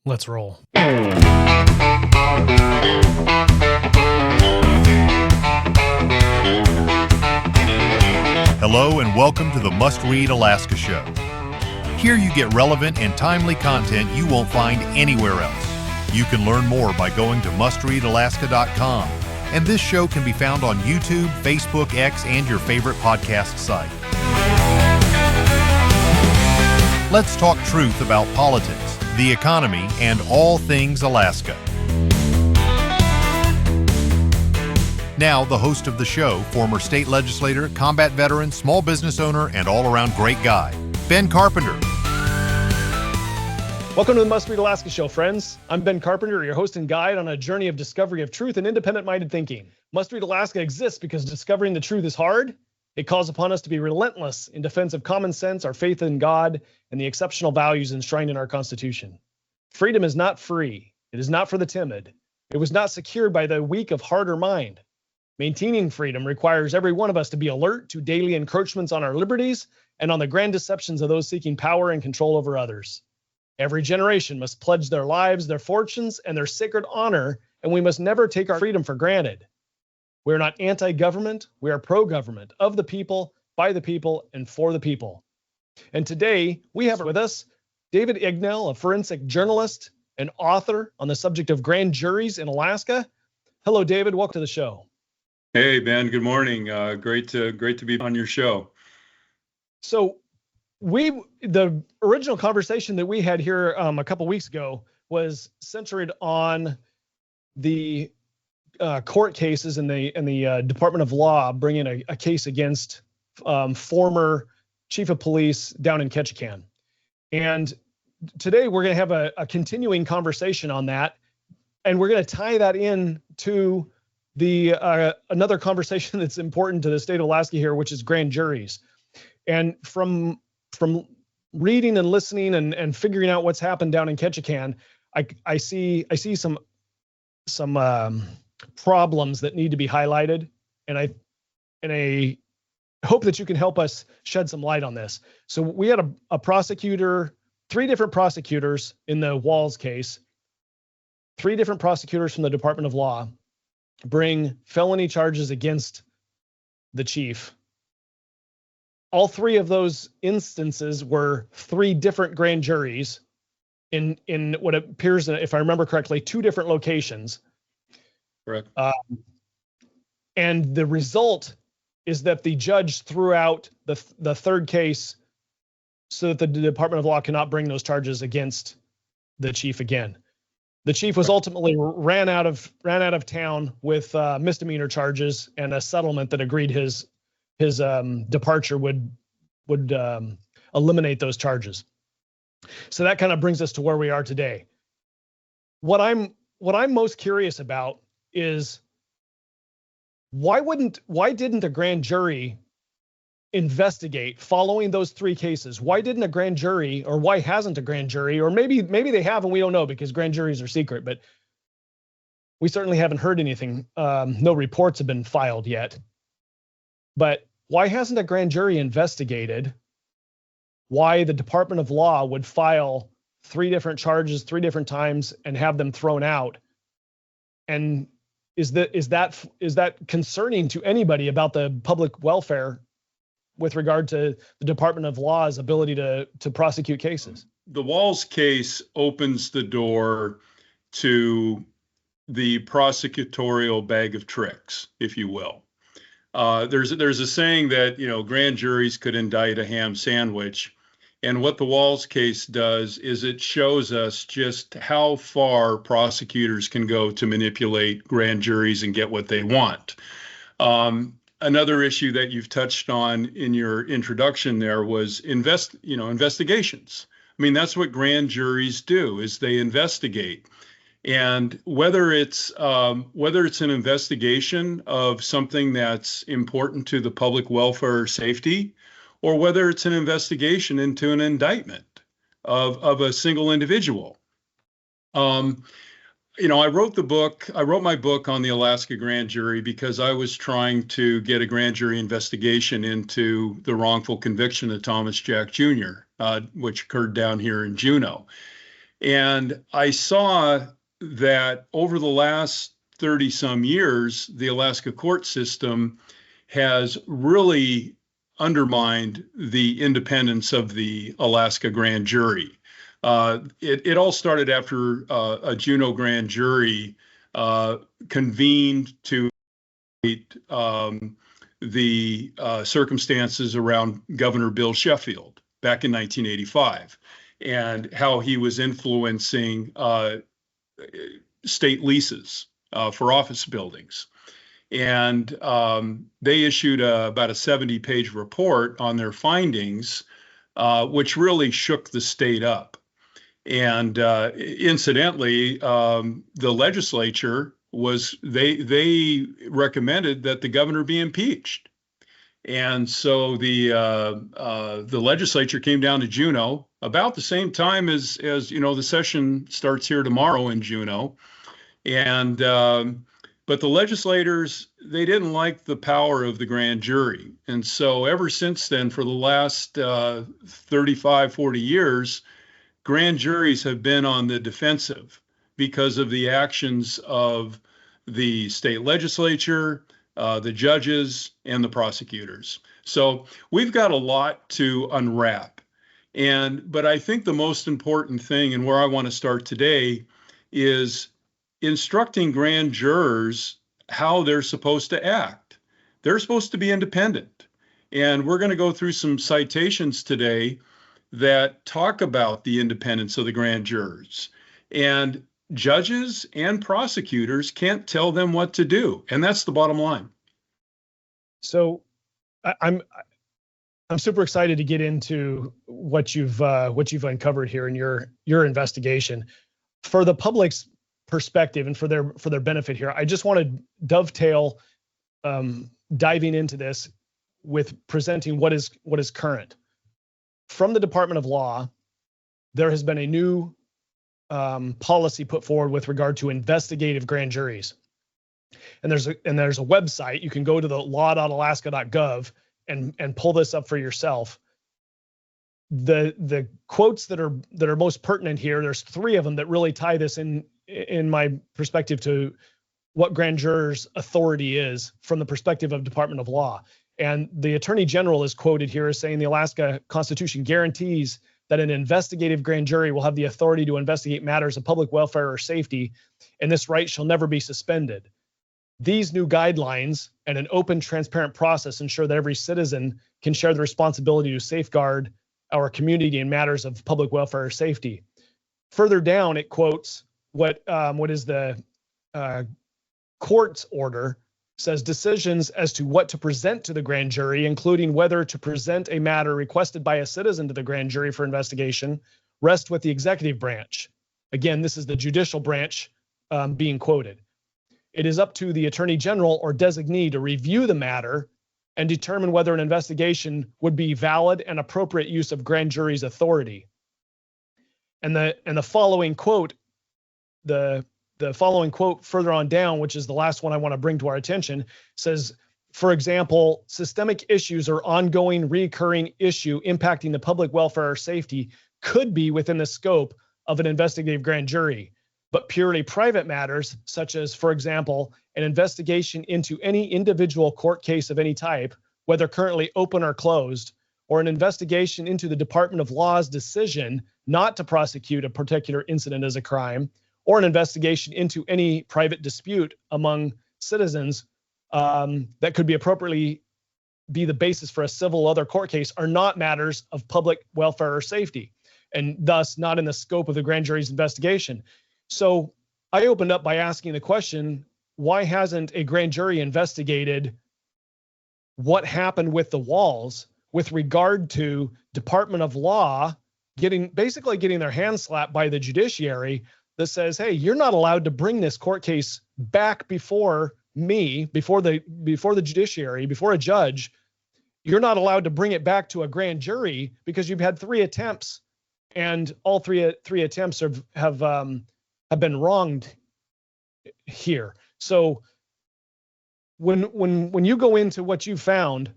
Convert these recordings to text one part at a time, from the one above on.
Let's roll. Hello and welcome to the Must Read Alaska Show. Here you get relevant and timely content you won't find anywhere else. You can learn more by going to mustreadalaska.com, and this show can be found on YouTube, Facebook, X, and your favorite podcast site. Let's talk truth about politics, the economy, and all things Alaska. Now, the host of the show, former state legislator, combat veteran, small business owner, and all-around great guy, Ben Carpenter. Welcome to the Must Read Alaska Show, friends. I'm Ben Carpenter, your host and guide on a journey of discovery of truth and independent-minded thinking. Must Read Alaska exists because discovering the truth is hard. It calls upon us to be relentless in defense of common sense, our faith in God, and the exceptional values enshrined in our Constitution. Freedom is not free. It is not for the timid. It was not secured by the weak of heart or mind. Maintaining freedom requires every one of us to be alert to daily encroachments on our liberties and on the grand deceptions of those seeking power and control over others. Every generation must pledge their lives, their fortunes, and their sacred honor, and we must never take our freedom for granted. We are not anti-government, we are pro-government, of the people, by the people, and for the people. And today, we have with us David Ignell, a forensic journalist and author on the subject of grand juries in Alaska. Hello, David. Welcome to the show. Hey, Ben. Good morning. Great to be on your show. So the original conversation that we had here a couple weeks ago was centered on the court cases and the Department of Law bringing a case against former chief of police down in Ketchikan. And today we're going to have a continuing conversation on that, and we're going to tie that in to the another conversation that's important to the state of Alaska here, which is grand juries. And from reading and listening and figuring out what's happened down in Ketchikan, I see some problems that need to be highlighted, and I hope that you can help us shed some light on this. So we had a prosecutor, 3 different prosecutors in the Walls case, 3 different prosecutors from the Department of Law bring felony charges against the chief. All 3 of those instances were 3 different grand juries in what appears, if I remember correctly, 2 different locations. Correct. And the result is that the judge threw out the 3rd case so that the Department of Law cannot bring those charges against the chief again. The chief was ultimately ran out of town with misdemeanor charges and a settlement that agreed his departure would eliminate those charges. So that kind of brings us to where we are today. What I'm most curious about is why didn't a grand jury investigate following those 3 cases? Why didn't a grand jury, or why hasn't a grand jury, or maybe they have and we don't know because grand juries are secret, but we certainly haven't heard anything. No reports have been filed yet. But why hasn't a grand jury investigated why the Department of Law would file 3 different charges 3 different times and have them thrown out? And is that concerning to anybody about the public welfare with regard to the Department of Law's ability to prosecute cases? The Walls case opens the door to the prosecutorial bag of tricks, if you will. There's a saying that, grand juries could indict a ham sandwich. And what the Walls case does is it shows us just how far prosecutors can go to manipulate grand juries and get what they want. Another issue that you've touched on in your introduction there was investigations. I mean, that's what grand juries do, is they investigate. And whether it's an investigation of something that's important to the public welfare or safety, or whether it's an investigation into an indictment of a single individual. I wrote my book on the Alaska grand jury because I was trying to get a grand jury investigation into the wrongful conviction of Thomas Jack Jr., which occurred down here in Juneau. And I saw that over the last 30 some years, the Alaska court system has really undermined the independence of the Alaska grand jury. It all started after a Juneau grand jury convened to the circumstances around Governor Bill Sheffield back in 1985 and how he was influencing state leases for office buildings. And they issued about a 70-page report on their findings, which really shook the state up. And incidentally, the legislature they recommended that the governor be impeached. And so the legislature came down to Juneau about the same time as the session starts here tomorrow in Juneau. And but the legislators, they didn't like the power of the grand jury. And so ever since then, for the last 35, 40 years, grand juries have been on the defensive because of the actions of the state legislature, the judges, and the prosecutors. So we've got a lot to unwrap. But I think the most important thing, and where I want to start today, is instructing grand jurors how they're supposed to act. They're supposed to be independent. And we're going to go through some citations today that talk about the independence of the grand jurors. And judges and prosecutors can't tell them what to do. And that's the bottom line. So I'm super excited to get into what you've uncovered here in your investigation. For the public's perspective and for their benefit here, I just want to dovetail diving into this with presenting what is current. From the Department of Law, there has been a new policy put forward with regard to investigative grand juries. And there's a website. You can go to the law.alaska.gov and pull this up for yourself. The quotes that are most pertinent here, there's three of them that really tie this in my perspective to what grand jurors' authority is from the perspective of Department of Law. And the Attorney General is quoted here as saying the Alaska Constitution guarantees that an investigative grand jury will have the authority to investigate matters of public welfare or safety, and this right shall never be suspended. These new guidelines and an open, transparent process ensure that every citizen can share the responsibility to safeguard our community in matters of public welfare or safety. Further down, it quotes what is the court's order, says decisions as to what to present to the grand jury, including whether to present a matter requested by a citizen to the grand jury for investigation, rest with the executive branch. Again, this is the judicial branch being quoted. It is up to the Attorney General or designee to review the matter and determine whether an investigation would be valid and appropriate use of grand jury's authority. And the following quote, the following quote further on down, which is the last one I want to bring to our attention, says, for example, systemic issues or ongoing recurring issue impacting the public welfare or safety could be within the scope of an investigative grand jury, but purely private matters, such as, for example, an investigation into any individual court case of any type, whether currently open or closed, or an investigation into the Department of Law's decision not to prosecute a particular incident as a crime, or an investigation into any private dispute among citizens that could be appropriately be the basis for a civil other court case, are not matters of public welfare or safety, and thus not in the scope of the grand jury's investigation. So I opened up by asking the question, why hasn't a grand jury investigated what happened with the walls with regard to Department of Law basically getting their hands slapped by the judiciary that says, hey, you're not allowed to bring this court case back before me, before the judiciary, before a judge. You're not allowed to bring it back to a grand jury because you've had 3 attempts, and all three attempts have been wronged here. So when you go into what you found,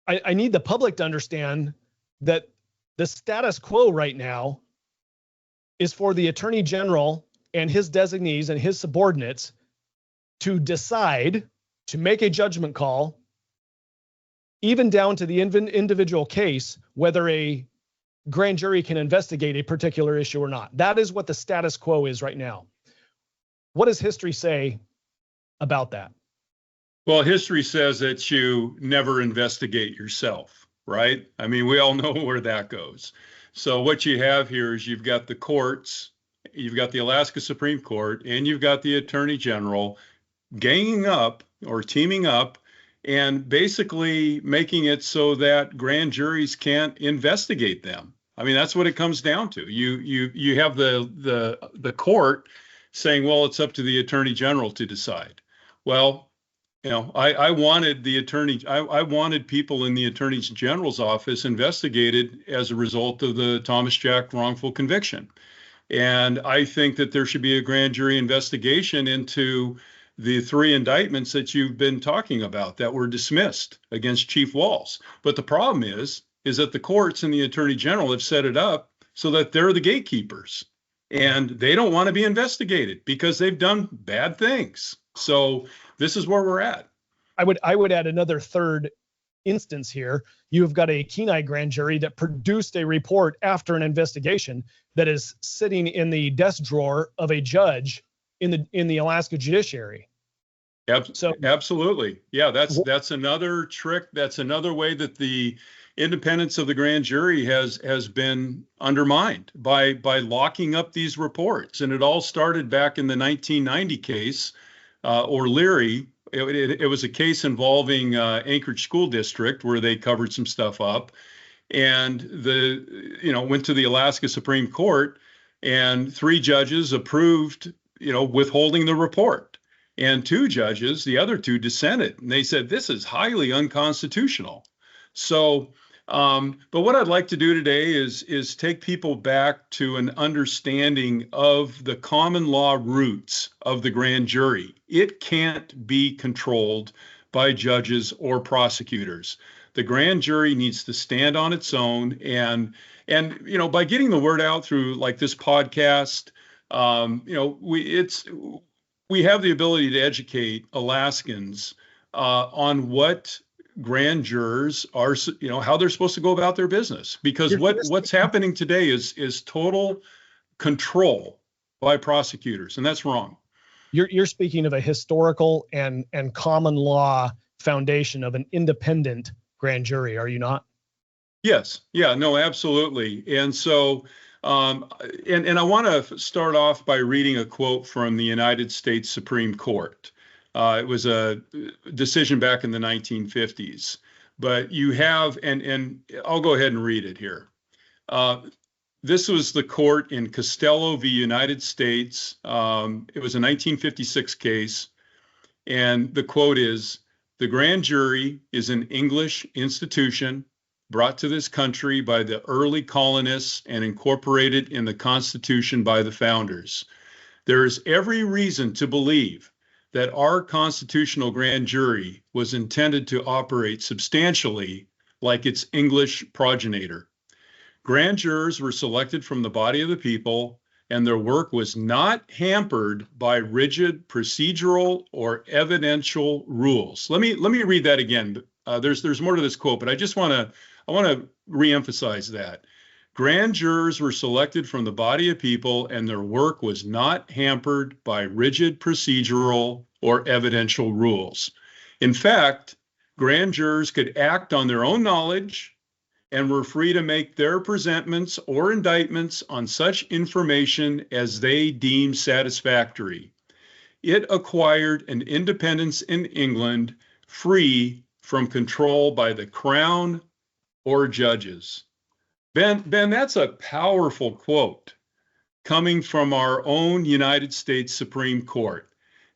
I need the public to understand that the status quo right now is for the Attorney General and his designees and his subordinates to decide, to make a judgment call, even down to the individual case, whether a grand jury can investigate a particular issue or not. That is what the status quo is right now. What does history say about that? Well, history says that you never investigate yourself, right? I mean, we all know where that goes. So what you have here is you've got the courts, you've got the Alaska Supreme Court, and you've got the Attorney General ganging up or teaming up and basically making it so that grand juries can't investigate them. I mean, that's what it comes down to. You have the court saying, well, it's up to the Attorney General to decide. Well, you know, I wanted I wanted people in the Attorney General's office investigated as a result of the Thomas Jack wrongful conviction. And I think that there should be a grand jury investigation into the 3 indictments that you've been talking about that were dismissed against Chief Walz. But the problem is that the courts and the Attorney General have set it up so that they're the gatekeepers, and they don't want to be investigated because they've done bad things. So this is where we're at. I would add another third instance here. You have got a Kenai grand jury that produced a report after an investigation that is sitting in the desk drawer of a judge in the Alaska judiciary. So absolutely. Yeah, that's another trick. That's another way that the independence of the grand jury has been undermined by locking up these reports. And it all started back in the 1990 case, or Leary. It was a case involving Anchorage School District where they covered some stuff up, and went to the Alaska Supreme Court, and 3 judges approved, withholding the report, and 2 judges, the other 2, dissented, and they said this is highly unconstitutional. So, but what I'd like to do today is take people back to an understanding of the common law roots of the grand jury. It can't be controlled by judges or prosecutors. The grand jury needs to stand on its own, and by getting the word out through like this podcast, we have the ability to educate Alaskans on what grand jurors are, how they're supposed to go about their business, because what's happening today is total control by prosecutors, and that's wrong. You're speaking of a historical and common law foundation of an independent grand jury, are you not? Yes. Yeah, no, absolutely. And so, and I want to start off by reading a quote from the United States Supreme Court. It was a decision back in the 1950s, but you have, and I'll go ahead and read it here. This was the court in Costello v. United States. It was a 1956 case, and the quote is, "The grand jury is an English institution brought to this country by the early colonists and incorporated in the Constitution by the founders. There is every reason to believe that our constitutional grand jury was intended to operate substantially like its English progenitor. Grand jurors were selected from the body of the people, and their work was not hampered by rigid procedural or evidential rules." Let me read that again. There's more to this quote, but I want to reemphasize that. Grand jurors were selected from the body of people, and their work was not hampered by rigid procedural or evidential rules. In fact, grand jurors could act on their own knowledge and were free to make their presentments or indictments on such information as they deemed satisfactory. It acquired an independence in England free from control by the Crown or judges. Ben, that's a powerful quote coming from our own United States Supreme Court,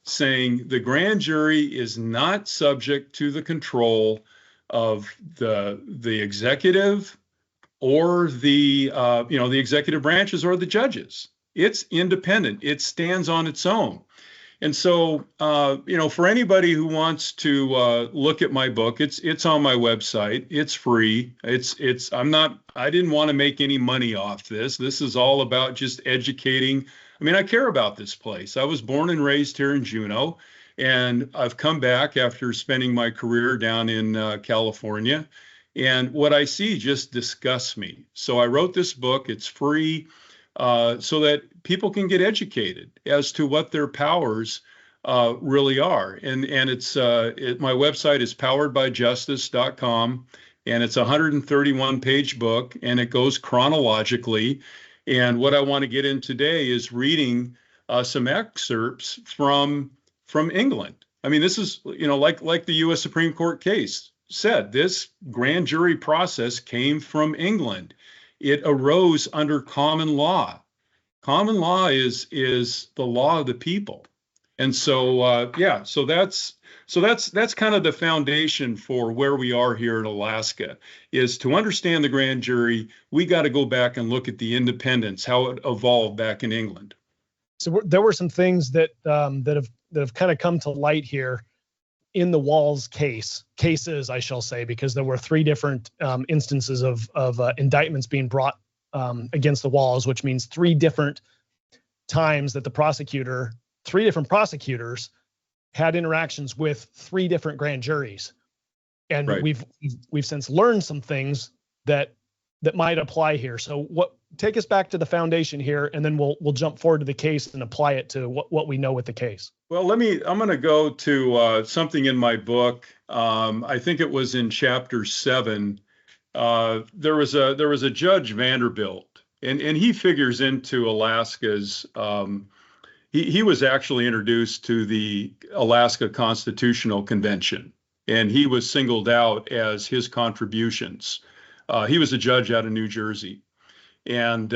saying the grand jury is not subject to the control of the executive or the executive branches or the judges. It's independent. It stands on its own. And so, for anybody who wants to look at my book, it's on my website. It's free. I didn't want to make any money off this. This is all about just educating. I mean, I care about this place. I was born and raised here in Juneau, and I've come back after spending my career down in California. And what I see just disgusts me. So I wrote this book. It's free. So that people can get educated as to what their powers really are. And my website is poweredbyjustice.com, and it's a 131-page book, and it goes chronologically. And what I want to get in today is reading some excerpts from England. I mean, this is, like the U.S. Supreme Court case said, this grand jury process came from England. It arose under common law. Common law is the law of the people. And so, so that's kind of the foundation for where we are here in Alaska. Is to understand the grand jury, we got to go back and look at the independence, how it evolved back in England. So there were some things that have kind of come to light here in the Walls cases, I shall say, because there were three different instances of indictments being brought against the Walls, which means three different times that three different prosecutors had interactions with three different grand juries. And right. we've since learned some things that might apply here. So take us back to the foundation here, and then we'll jump forward to the case and apply it to what we know with the case. Well, I'm going to go to something in my book. I think it was in chapter 7. There was a Judge Vanderbilt, and he figures into Alaska's. He was actually introduced to the Alaska Constitutional Convention, and he was singled out as his contributions. He was a judge out of New Jersey, and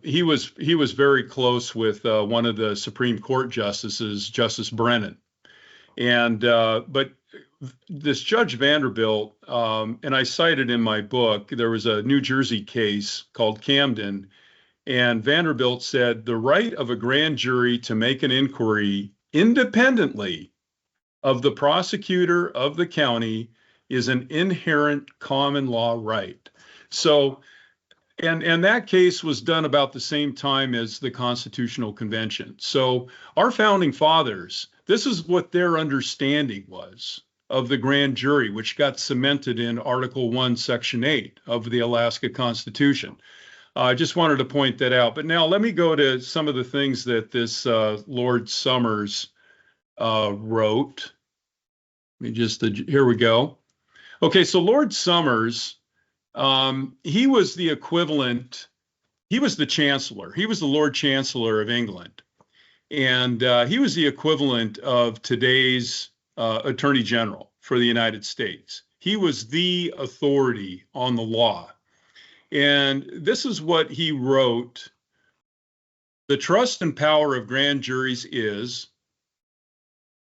he was very close with one of the Supreme Court justices, Justice Brennan. And but this Judge Vanderbilt, and I cited in my book, there was a New Jersey case called Camden, and Vanderbilt said the right of a grand jury to make an inquiry independently of the prosecutor of the county is an inherent common law right. So, and that case was done about the same time as the Constitutional Convention. So our founding fathers, this is what their understanding was of the grand jury, which got cemented in Article 1, Section 8 of the Alaska Constitution. I just wanted to point that out. But now let me go to some of the things that this Lord Somers wrote. Here we go. Okay, so Lord Somers, he was the equivalent, he was the Chancellor. He was the Lord Chancellor of England. And he was the equivalent of today's Attorney General for the United States. He was the authority on the law. And this is what he wrote: the trust and power of grand juries is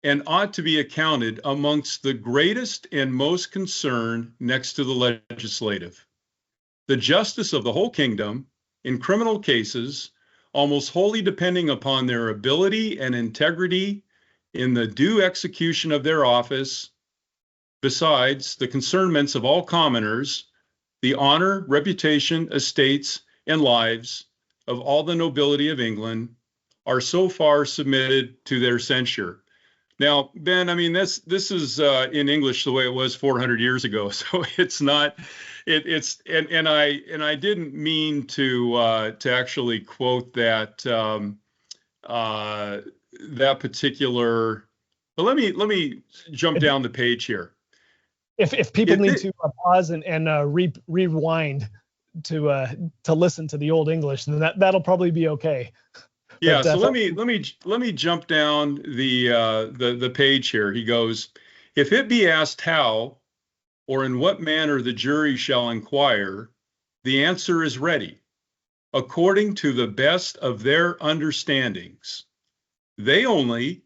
and ought to be accounted amongst the greatest and most concern next to the legislative. The justice of the whole kingdom in criminal cases, almost wholly depending upon their ability and integrity in the due execution of their office, besides the concernments of all commoners, the honor, reputation, estates, and lives of all the nobility of England, are so far submitted to their censure. Now, Ben, I mean, this is in English the way it was 400 years ago, so it's not. And I didn't mean to actually quote that that particular. But let me jump down the page here. If people need to pause and rewind to listen to the old English, then that'll probably be okay. Yeah. So let me jump down the page here. He goes, if it be asked how or in what manner the jury shall inquire, the answer is ready, according to the best of their understandings. They only,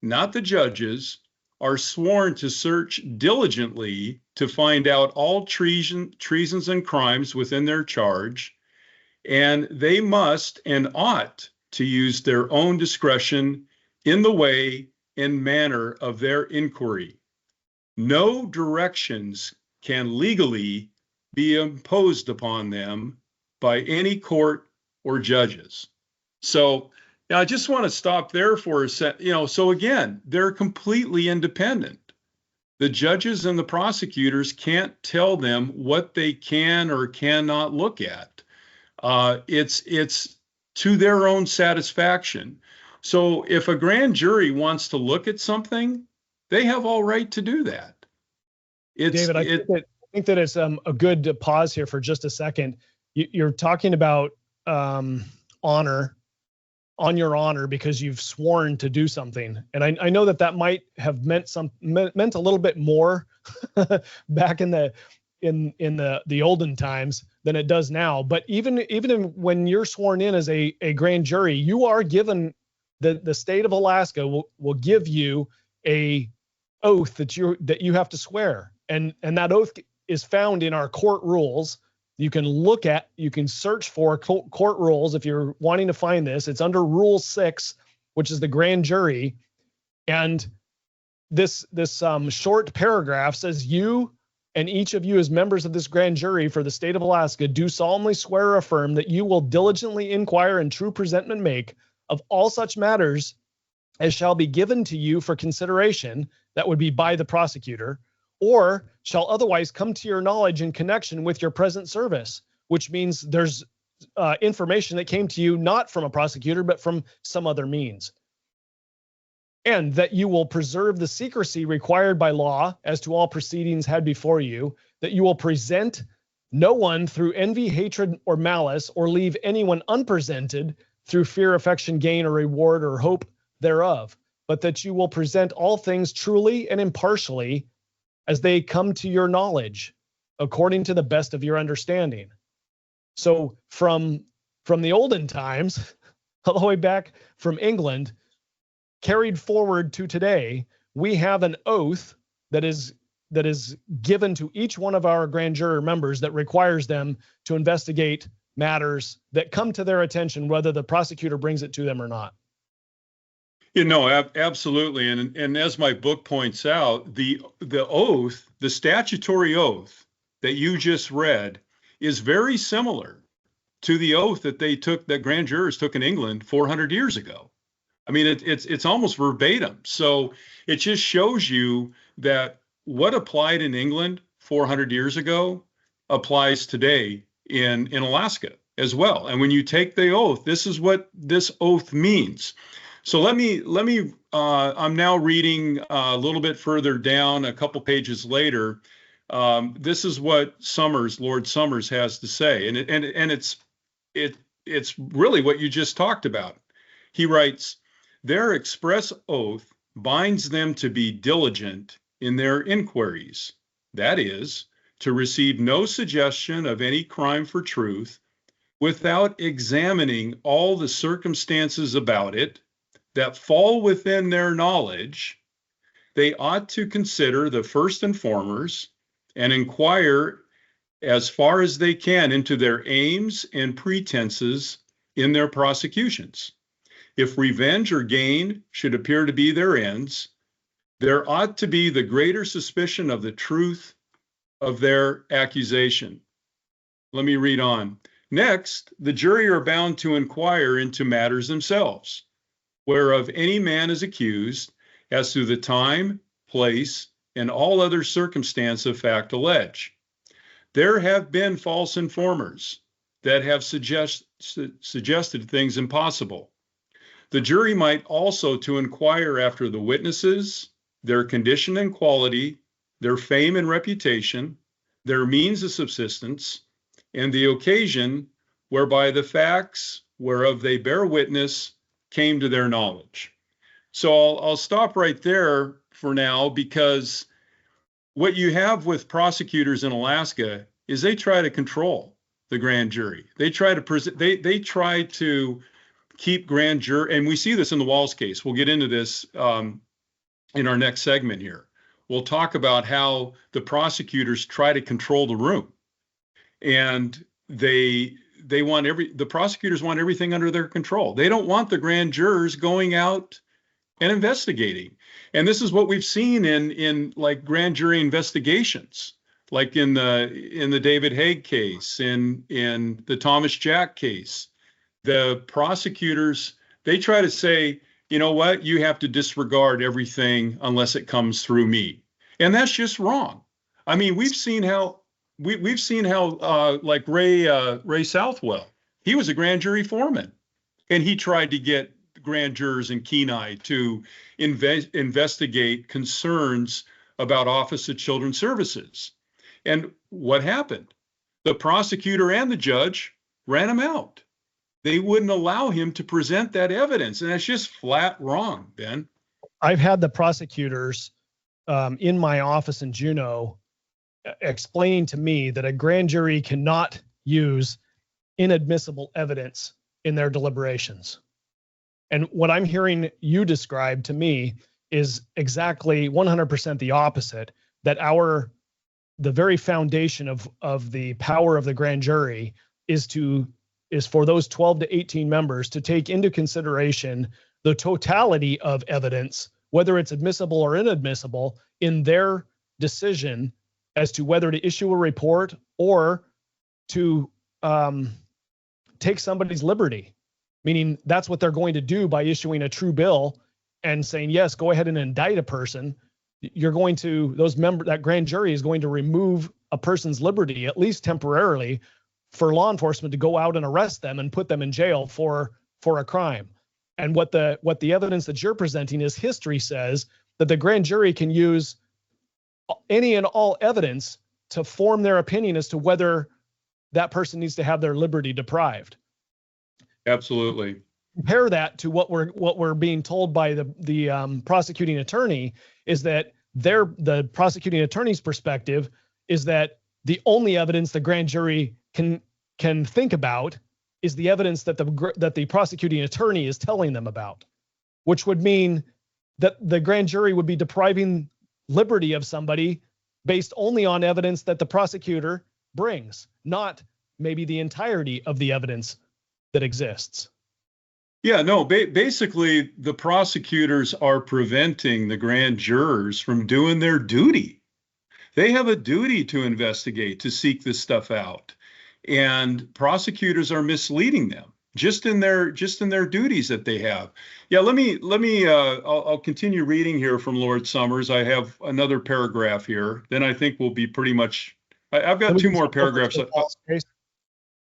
not the judges, are sworn to search diligently to find out all treasons and crimes within their charge, and they must and ought to use their own discretion in the way and manner of their inquiry. No directions can legally be imposed upon them by any court or judges. So now I just want to stop there for a second. So again, they're completely independent. The judges and the prosecutors can't tell them what they can or cannot look at. It's to their own satisfaction. So if a grand jury wants to look at something, they have all right to do that. David, I think that it's a good pause here for just a second. You're talking about honor, on your honor, because you've sworn to do something, and I know that might have meant a little bit more back in the olden times than it does now. But even when you're sworn in as a grand jury, you are given the state of Alaska will give you a oath that you have to swear, and that oath is found in our court rules. You can search for court rules if you're wanting to find this. It's under Rule 6, which is the grand jury. And this short paragraph says, you and each of you as members of this grand jury for the state of Alaska do solemnly swear or affirm that you will diligently inquire and true presentment make of all such matters as shall be given to you for consideration, that would be by the prosecutor, or shall otherwise come to your knowledge in connection with your present service, which means there's information that came to you not from a prosecutor, but from some other means. And that you will preserve the secrecy required by law as to all proceedings had before you, that you will present no one through envy, hatred, or malice, or leave anyone unpresented through fear, affection, gain, or reward, or hope thereof, but that you will present all things truly and impartially as they come to your knowledge, according to the best of your understanding. So from the olden times, all the way back from England, carried forward to today, we have an oath that is given to each one of our grand juror members that requires them to investigate matters that come to their attention, whether the prosecutor brings it to them or not. Absolutely. And as my book points out, the oath, the statutory oath that you just read is very similar to the oath that grand jurors took in England 400 years ago. I mean, it's almost verbatim. So it just shows you that what applied in England 400 years ago applies today in Alaska as well. And when you take the oath, this is what this oath means. So let me. I'm now reading a little bit further down, a couple pages later. This is what Lord Summers has to say, and it's really what you just talked about. He writes, "Their express oath binds them to be diligent in their inquiries, that is, to receive no suggestion of any crime for truth, without examining all the circumstances about it that fall within their knowledge. They ought to consider the first informers and inquire as far as they can into their aims and pretenses in their prosecutions. If revenge or gain should appear to be their ends, there ought to be the greater suspicion of the truth of their accusation." Let me read on. "Next, the jury are bound to inquire into matters themselves, whereof any man is accused, as to the time, place, and all other circumstance of fact alleged. There have been false informers that have suggested things impossible. The jury might also to inquire after the witnesses, their condition and quality, their fame and reputation, their means of subsistence, and the occasion whereby the facts whereof they bear witness came to their knowledge." So I'll stop right there for now, because what you have with prosecutors in Alaska is they try to control the grand jury. They try to keep grand jury, and we see this in the Walls case. We'll get into this in our next segment here. We'll talk about how the prosecutors try to control the room, and the prosecutors want everything under their control. They don't want the grand jurors going out and investigating. And this is what we've seen in like grand jury investigations, like in the David Haig case, in the Thomas Jack case. The prosecutors, they try to say, you know what, you have to disregard everything unless it comes through me. And that's just wrong. I mean, we've seen how like Ray Southwell, he was a grand jury foreman, and he tried to get grand jurors in Kenai to investigate concerns about Office of Children's Services. And what happened? The prosecutor and the judge ran him out. They wouldn't allow him to present that evidence. And that's just flat wrong, Ben. I've had the prosecutors in my office in Juneau explaining to me that a grand jury cannot use inadmissible evidence in their deliberations. And what I'm hearing you describe to me is exactly 100% the opposite, that the very foundation of the power of the grand jury is for those 12 to 18 members to take into consideration the totality of evidence, whether it's admissible or inadmissible, in their decision as to whether to issue a report or to take somebody's liberty. Meaning that's what they're going to do by issuing a true bill and saying, yes, go ahead and indict a person. That grand jury is going to remove a person's liberty, at least temporarily, for law enforcement to go out and arrest them and put them in jail for a crime. And what the evidence that you're presenting is history says that the grand jury can use any and all evidence to form their opinion as to whether that person needs to have their liberty deprived. Absolutely. Compare that to what we're being told by the prosecuting attorney is that the prosecuting attorney's perspective is that the only evidence the grand jury can think about is the evidence that the prosecuting attorney is telling them about, which would mean that the grand jury would be depriving liberty of somebody based only on evidence that the prosecutor brings, not maybe the entirety of the evidence that exists. Yeah, no, basically the prosecutors are preventing the grand jurors from doing their duty. They have a duty to investigate, to seek this stuff out. And prosecutors are misleading them just in their duties that they have. Yeah, I'll continue reading here from Lord Summers. I have another paragraph here. Then I think we'll be pretty much, I've got two more paragraphs.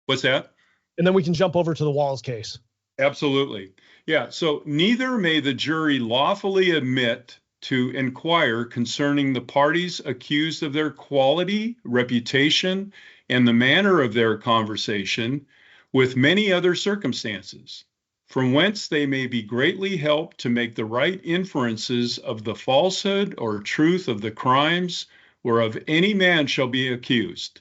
What's that? And then we can jump over to the Walls case. Absolutely. Yeah. So neither may the jury lawfully admit to inquire concerning the parties accused of their quality, reputation, and the manner of their conversation with many other circumstances, from whence they may be greatly helped to make the right inferences of the falsehood or truth of the crimes whereof any man shall be accused.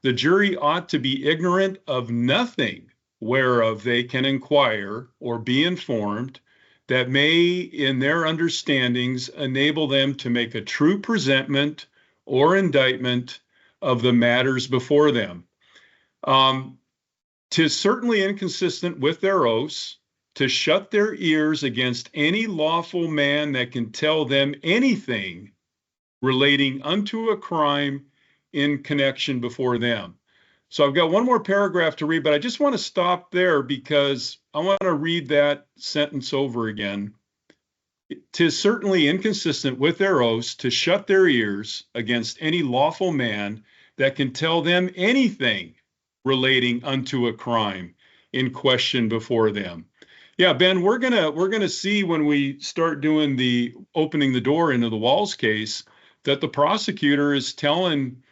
The jury ought to be ignorant of nothing whereof they can inquire or be informed, that may in their understandings enable them to make a true presentment or indictment of the matters before them. 'Tis certainly inconsistent with their oaths to shut their ears against any lawful man that can tell them anything relating unto a crime in connection before them. So I've got one more paragraph to read, but I just want to stop there because I want to read that sentence over again. 'Tis certainly inconsistent with their oaths to shut their ears against any lawful man that can tell them anything relating unto a crime in question before them. Yeah, Ben, we're gonna see when we start doing the opening the door into the Walls case that the prosecutor is telling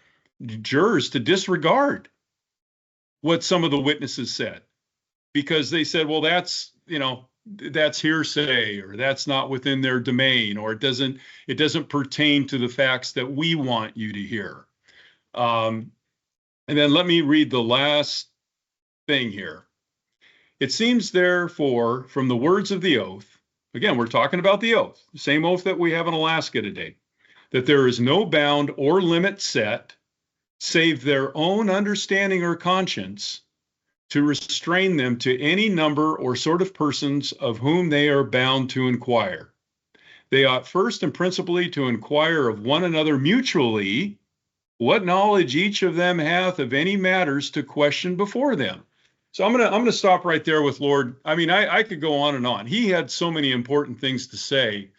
jurors to disregard what some of the witnesses said, because they said, well, that's hearsay, or that's not within their domain, or it doesn't pertain to the facts that we want you to hear. And then let me read the last thing here. It seems, therefore, from the words of the oath, again, we're talking about the oath, the same oath that we have in Alaska today, that there is no bound or limit set, save their own understanding or conscience, to restrain them to any number or sort of persons of whom they are bound to inquire. They ought first and principally to inquire of one another mutually what knowledge each of them hath of any matters to question before them. So I'm gonna stop right there with Lord. I mean, I could go on and on. He had so many important things to say,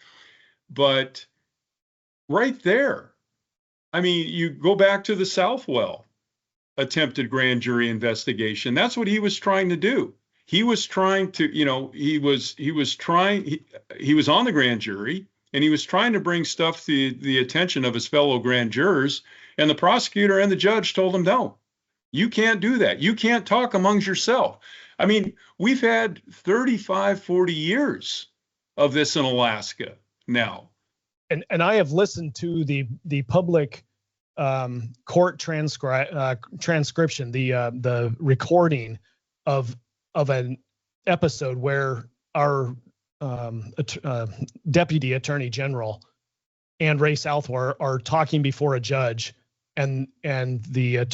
but right there, I mean, you go back to the Southwell attempted grand jury investigation. That's what he was trying to do. He was trying to, he was on the grand jury, and he was trying to bring stuff to the attention of his fellow grand jurors, and the prosecutor and the judge told him, no, you can't do that. You can't talk amongst yourself. I mean, we've had 35, 40 years of this in Alaska now. And I have listened to the public court transcription, the recording of an episode where our deputy attorney general and Ray Southwell are talking before a judge, and the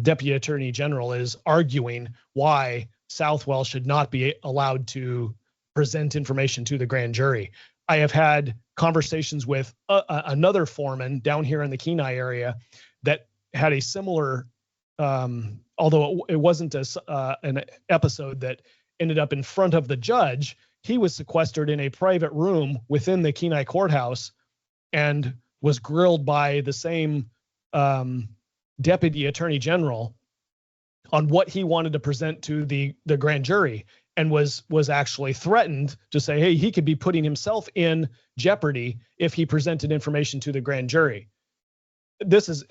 deputy attorney general is arguing why Southwell should not be allowed to present information to the grand jury. I have had conversations with another foreman down here in the Kenai area that had a similar, although it wasn't an episode that ended up in front of the judge. He was sequestered in a private room within the Kenai courthouse and was grilled by the same deputy attorney general on what he wanted to present to the grand jury, and was actually threatened to say, hey, he could be putting himself in jeopardy if he presented information to the grand jury. This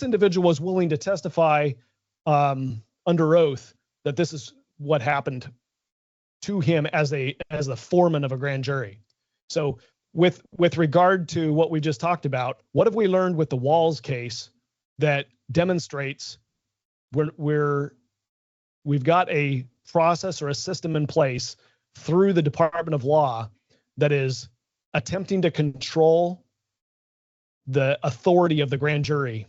individual was willing to testify under oath that this is what happened to him as the foreman of a grand jury. So with regard to what we just talked about, what have we learned with the Walls case that demonstrates we've got a process or a system in place through the Department of Law that is attempting to control the authority of the grand jury?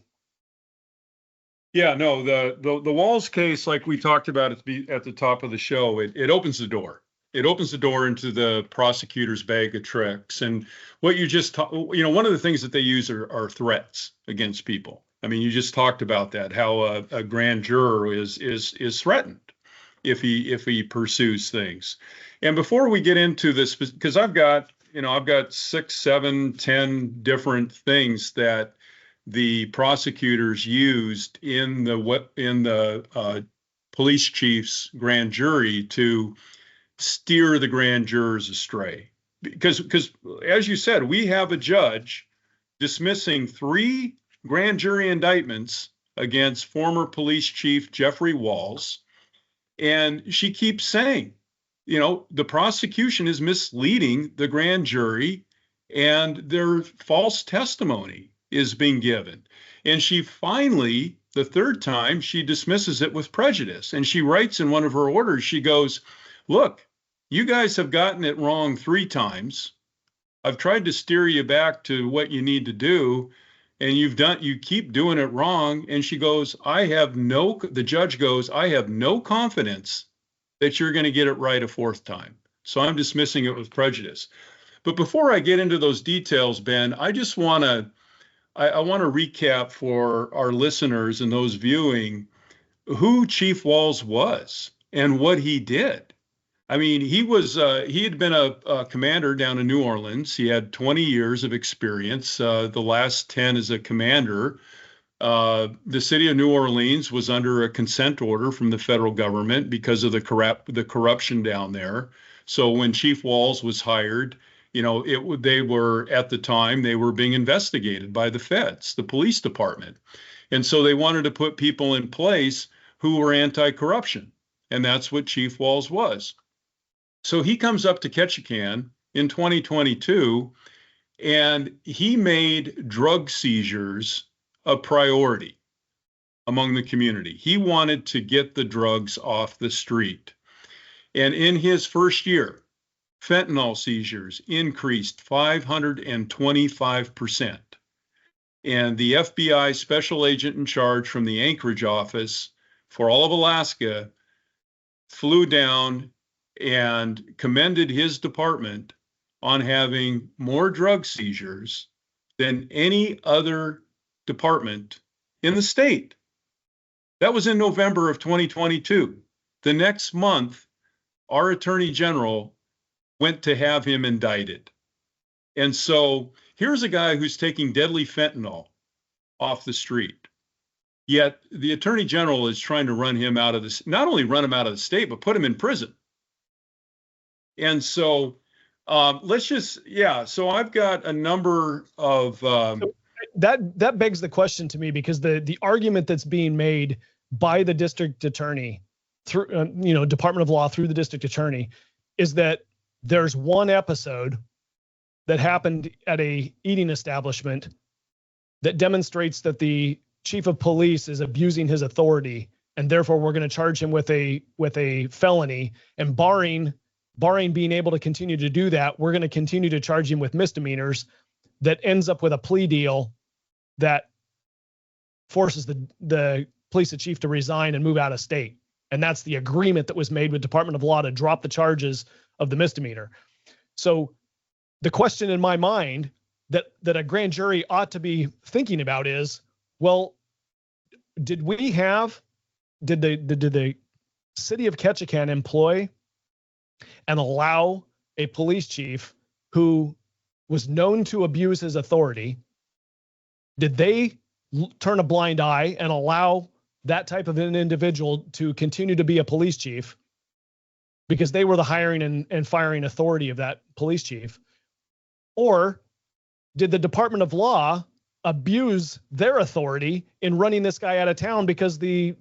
Yeah, no, the Walls case, like we talked about at the top of the show, it opens the door. It opens the door into the prosecutor's bag of tricks. And what you just one of the things that they use are threats against people. I mean, you just talked about that, how a grand juror is threatened if he pursues things. And before we get into this, because I've got 6, 7, 10 different things that the prosecutors used in the police chief's grand jury to steer the grand jurors astray. Because as you said, we have a judge dismissing 3 grand jury indictments against former police chief Jeffrey Walls. And she keeps saying, the prosecution is misleading the grand jury and their false testimony is being given. And she finally, the third time, she dismisses it with prejudice. And she writes in one of her orders, she goes, look, you guys have gotten it wrong 3 times. I've tried to steer you back to what you need to do, and you keep doing it wrong. And she goes, the judge goes, I have no confidence that you're going to get it right a 4th time. So I'm dismissing it with prejudice. But before I get into those details, Ben, I just want to recap for our listeners and those viewing who Chief Walls was and what he did. I mean, he had been a commander down in New Orleans. He had 20 years of experience, the last 10 as a commander. The city of New Orleans was under a consent order from the federal government because of the corruption down there. So when Chief Walls was hired, they were being investigated by the feds, the police department. And so they wanted to put people in place who were anti-corruption. And that's what Chief Walls was. So he comes up to Ketchikan in 2022, and he made drug seizures a priority among the community. He wanted to get the drugs off the street. And in his first year, fentanyl seizures increased 525%. And the FBI special agent in charge from the Anchorage office for all of Alaska flew down and commended his department on having more drug seizures than any other department in the state. That was in November of 2022. The next month, our attorney general went to have him indicted. And so here's a guy who's taking deadly fentanyl off the street. Yet the attorney general is trying to run him out of this, not only run him out of the state, but put him in prison. And so so I've got a number of So that begs the question to me, because the argument that's being made by the district attorney through Department of Law through the district attorney is that there's one episode that happened at a eating establishment that demonstrates that the chief of police is abusing his authority, and therefore we're going to charge him with a felony, and barring being able to continue to do that, we're going to continue to charge him with misdemeanors that ends up with a plea deal that forces the police chief to resign and move out of state. And that's the agreement that was made with Department of Law to drop the charges of the misdemeanor. So the question in my mind that a grand jury ought to be thinking about is, well, did the city of Ketchikan employ and allow a police chief who was known to abuse his authority? Did they turn a blind eye and allow that type of an individual to continue to be a police chief because they were the hiring and firing authority of that police chief? Or did the Department of Law abuse their authority in running this guy out of town because the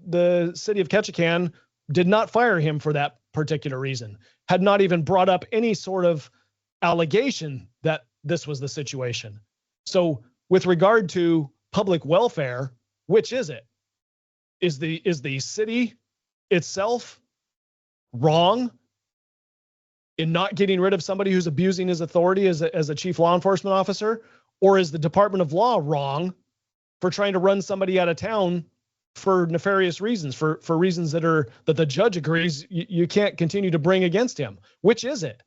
city of Ketchikan did not fire him for that particular reason, had not even brought up any sort of allegation that this was the situation? So with regard to public welfare, which is it? Is the city itself wrong in not getting rid of somebody who's abusing his authority as a chief law enforcement officer? Or is the Department of Law wrong for trying to run somebody out of town for nefarious reasons, for reasons that the judge agrees you can't continue to bring against him? Which is it?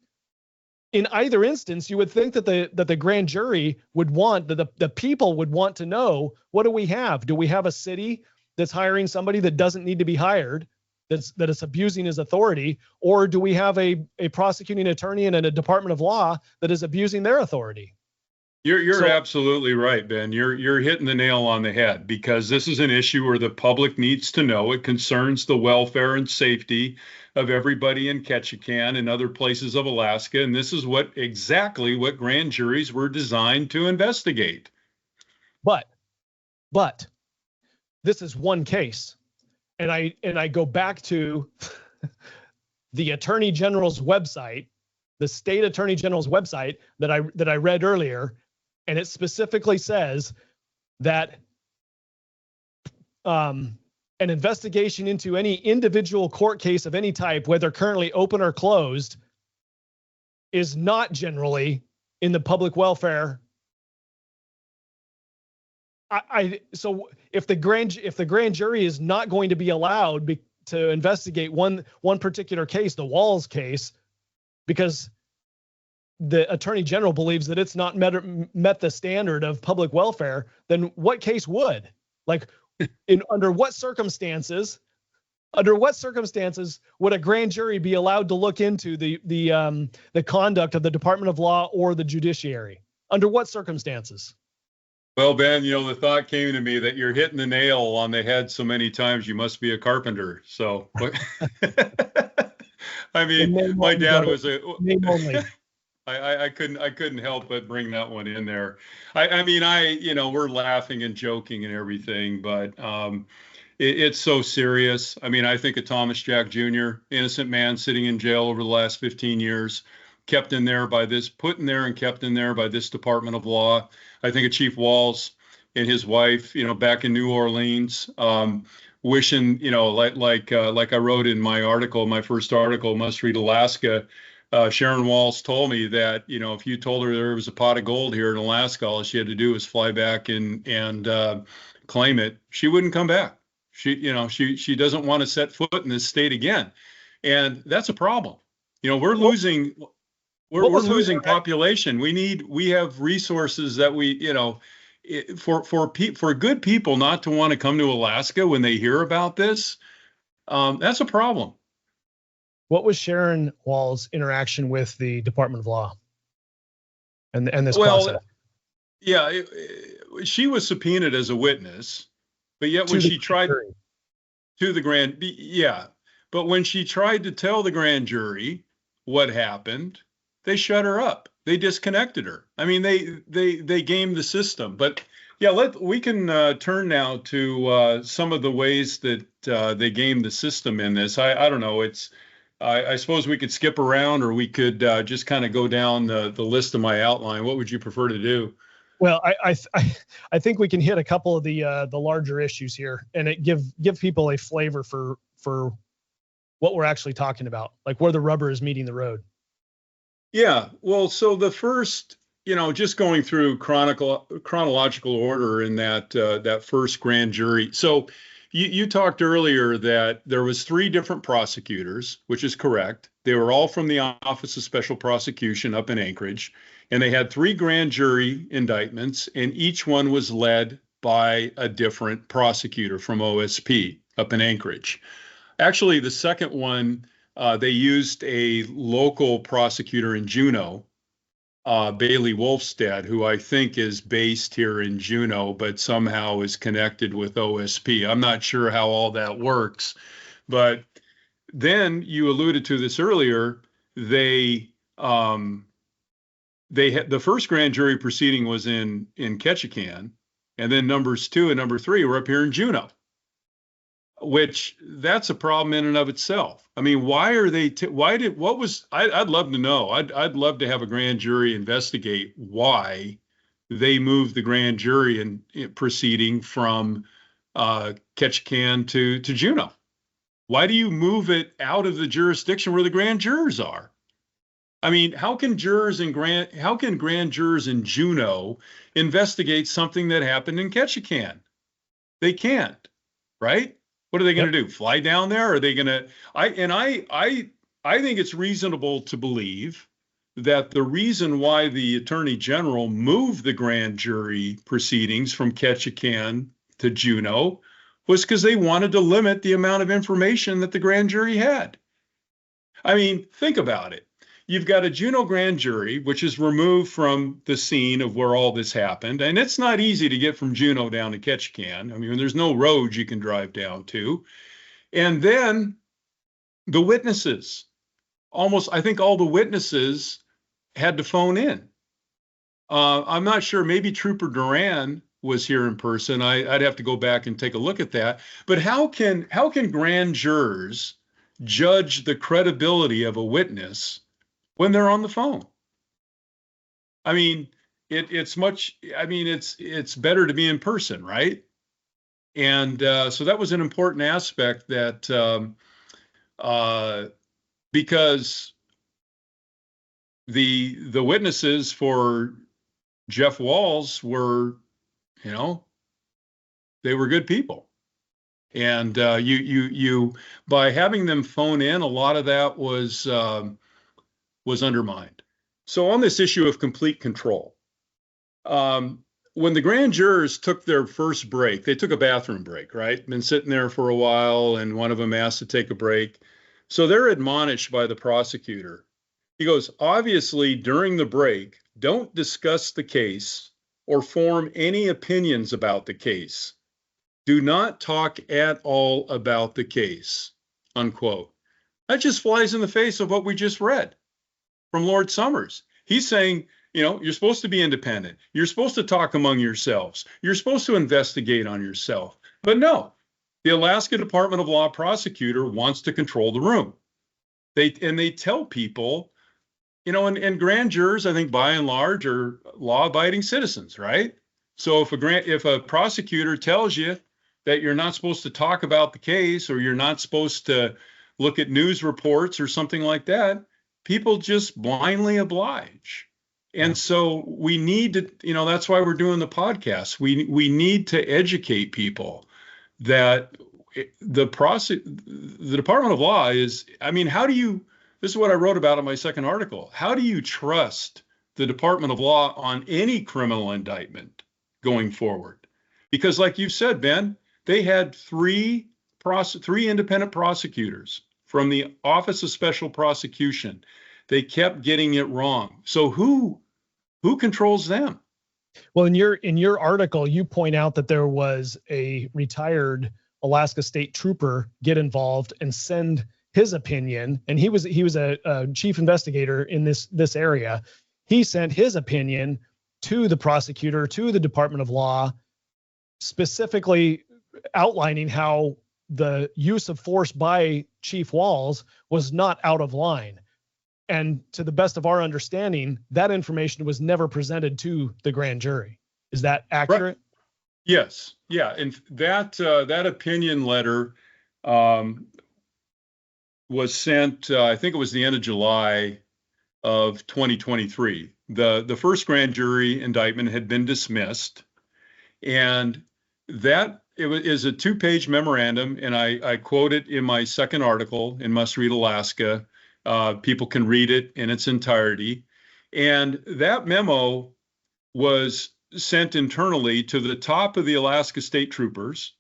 In either instance, you would think that the grand jury would want, that the people would want to know, what do we have? Do we have a city that's hiring somebody that doesn't need to be hired, that is abusing his authority? Or do we have a prosecuting attorney and a Department of Law that is abusing their authority? You're absolutely right, Ben. You're hitting the nail on the head, because this is an issue where the public needs to know. It concerns the welfare and safety of everybody in Ketchikan and other places of Alaska, and this is exactly what grand juries were designed to investigate. But this is one case, and I go back to the Attorney General's website, the state Attorney General's website that I read earlier. And it specifically says that an investigation into any individual court case of any type, whether currently open or closed, is not generally in the public welfare. So if the grand jury is not going to be allowed to investigate one particular case, the Walls case, because the Attorney General believes that it's not met the standard of public welfare, then what case would? Like, under what circumstances would a grand jury be allowed to look into the conduct of the Department of Law or the judiciary? Under what circumstances? Well, Ben, the thought came to me that you're hitting the nail on the head so many times, you must be a carpenter. So, I mean, my dad was a name only. I couldn't help but bring that one in there. I mean, we're laughing and joking and everything, but it's so serious. I mean, I think of Thomas Jack Jr., innocent man sitting in jail over the last 15 years, put in there and kept in there by this Department of Law. I think of Chief Walls and his wife, back in New Orleans, wishing, like I wrote in my first article, Must Read Alaska. Sharon Walls told me that, if you told her there was a pot of gold here in Alaska, all she had to do was fly back and claim it. She wouldn't come back. She doesn't want to set foot in this state again. And that's a problem. We're losing We're losing population. We have resources that for good people not to want to come to Alaska when they hear about this. That's a problem. What was Sharon Wall's interaction with the Department of Law and this process? Yeah, she was subpoenaed as a witness, but yet when she tried to the grand, but when she tried to tell the grand jury what happened, they shut her up. They disconnected her. I mean, they gamed the system. But yeah, we can turn now to some of the ways that they gamed the system in this. I don't know. I suppose we could skip around, or we could just kind of go down the list of my outline. What would you prefer to do? Well, I think we can hit a couple of the larger issues here, and it give people a flavor for what we're actually talking about, like where the rubber is meeting the road. Yeah. Well, so the first, just going through chronological order in that first grand jury. So you talked earlier that there was 3 different prosecutors, which is correct. They were all from the Office of Special Prosecution up in Anchorage, and they had 3 grand jury indictments, and each one was led by a different prosecutor from OSP up in Anchorage. Actually, the second one, they used a local prosecutor in Juneau, Bailey Wolfstead, who I think is based here in Juneau, but somehow is connected with OSP. I'm not sure how all that works, but then you alluded to this earlier. They had the first grand jury proceeding was in Ketchikan, and then numbers 2 and number 3 were up here in Juneau, which that's a problem in and of itself. I mean, why are they, I'd love to know. I'd love to have a grand jury investigate why they moved the grand jury in proceeding from Ketchikan to Juneau. Why do you move it out of the jurisdiction where the grand jurors are? I mean, how can grand jurors in Juneau investigate something that happened in Ketchikan? They can't, right? What are they going to do? Fly down there? Are they going to? I think it's reasonable to believe that the reason why the Attorney General moved the grand jury proceedings from Ketchikan to Juneau was because they wanted to limit the amount of information that the grand jury had. I mean, think about it. You've got a Juneau grand jury, which is removed from the scene of where all this happened. And it's not easy to get from Juneau down to Ketchikan. I mean, there's no roads you can drive down to. And then the witnesses, I think all the witnesses had to phone in. I'm not sure, maybe Trooper Duran was here in person. I'd have to go back and take a look at that. But how can grand jurors judge the credibility of a witness when they're on the phone? I mean, it's better to be in person, right? And so that was an important aspect that because the witnesses for Jeff Walls were, they were good people. And you by having them phone in, a lot of that was undermined. So on this issue of complete control, when the grand jurors took their first break, they took a bathroom break, right? Been sitting there for a while, and one of them asked to take a break. So they're admonished by the prosecutor. He goes, obviously, during the break, don't discuss the case or form any opinions about the case. Do not talk at all about the case, unquote. That just flies in the face of what we just read from Lord Summers. He's saying, you're supposed to be independent. You're supposed to talk among yourselves. You're supposed to investigate on yourself. But no, the Alaska Department of Law prosecutor wants to control the room. They tell people, and grand jurors, I think by and large, are law-abiding citizens, right? So if a prosecutor tells you that you're not supposed to talk about the case, or you're not supposed to look at news reports or something like that, people just blindly oblige. And so we need to, that's why we're doing the podcast. We need to educate people that the Department of Law is, how do you this is what I wrote about in my second article. How do you trust the Department of Law on any criminal indictment going forward? Because like you said, Ben, they had three independent prosecutors from the Office of Special Prosecution. They kept getting it wrong. So who controls them? Well, in your article, you point out that there was a retired Alaska State Trooper get involved and send his opinion, and he was a chief investigator in this area. He sent his opinion to the prosecutor, to the Department of Law, specifically outlining how the use of force by Chief Walls was not out of line. And to the best of our understanding, that information was never presented to the grand jury. Is that accurate? Right. Yes. Yeah. And that opinion letter was sent, I think it was the end of July of 2023. The first grand jury indictment had been dismissed, and that is a 2-page memorandum, and I quote it in my second article in Must Read Alaska. People can read it in its entirety. And that memo was sent internally to the top of the Alaska State Troopers.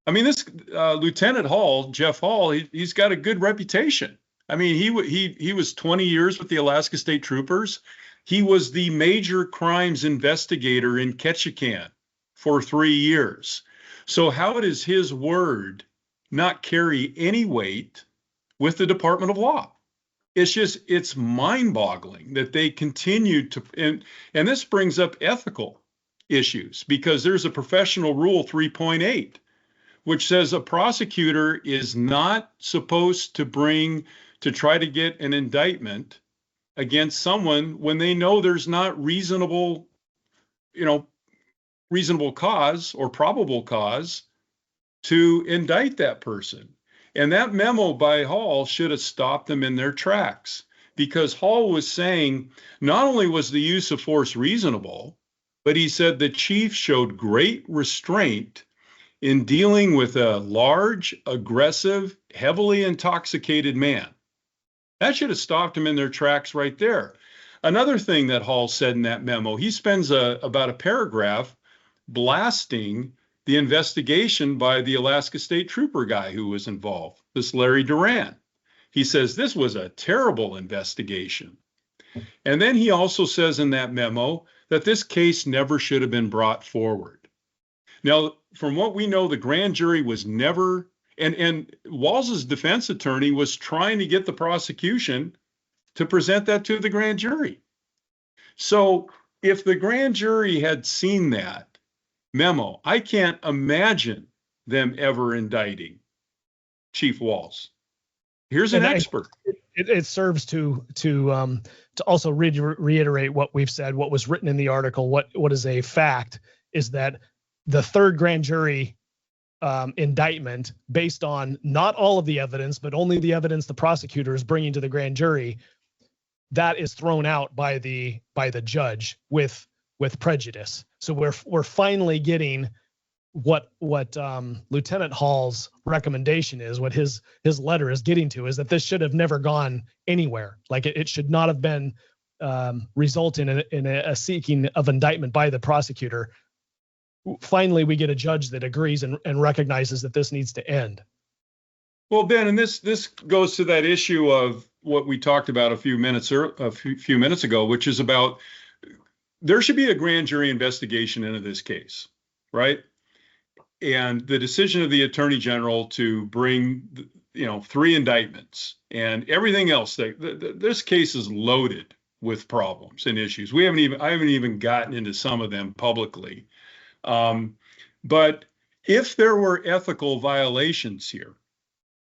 I mean, this Lieutenant Hall, Jeff Hall, he's got a good reputation. I mean, he was 20 years with the Alaska State Troopers. He was the major crimes investigator in Ketchikan for 3 years. So how does his word not carry any weight with the Department of Law? It's mind-boggling that they continue to, and this brings up ethical issues, because there's a professional rule 3.8, which says a prosecutor is not supposed to try to get an indictment against someone when they know there's not reasonable cause or probable cause to indict that person. And that memo by Hall should have stopped them in their tracks, because Hall was saying not only was the use of force reasonable, but he said the chief showed great restraint in dealing with a large, aggressive, heavily intoxicated man. That should have stopped him in their tracks right there. Another thing that Hall said in that memo, he spends about a paragraph blasting the investigation by the Alaska State Trooper guy who was involved, this Larry Duran. He says this was a terrible investigation. And then he also says in that memo that this case never should have been brought forward. Now, from what we know, the grand jury was never, and Walls's defense attorney was trying to get the prosecution to present that to the grand jury. So if the grand jury had seen that memo, I can't imagine them ever indicting Chief Walls. Here's an expert. It serves to also reiterate what we've said, what was written in the article. What is a fact is that the third grand jury indictment, based on not all of the evidence, but only the evidence the prosecutor is bringing to the grand jury, that is thrown out by the judge with prejudice. So we're finally getting what Lieutenant Hall's recommendation is, what his letter is getting to, is that this should have never gone anywhere. Like it should not have been resulting in a seeking of indictment by the prosecutor. Finally, we get a judge that agrees and recognizes that this needs to end. Well, Ben, and this goes to that issue of what we talked about a few minutes ago, which is about there should be a grand jury investigation into this case, right? And the decision of the Attorney General to bring, 3 indictments and everything else, this case is loaded with problems and issues. I haven't even gotten into some of them publicly. But if there were ethical violations here,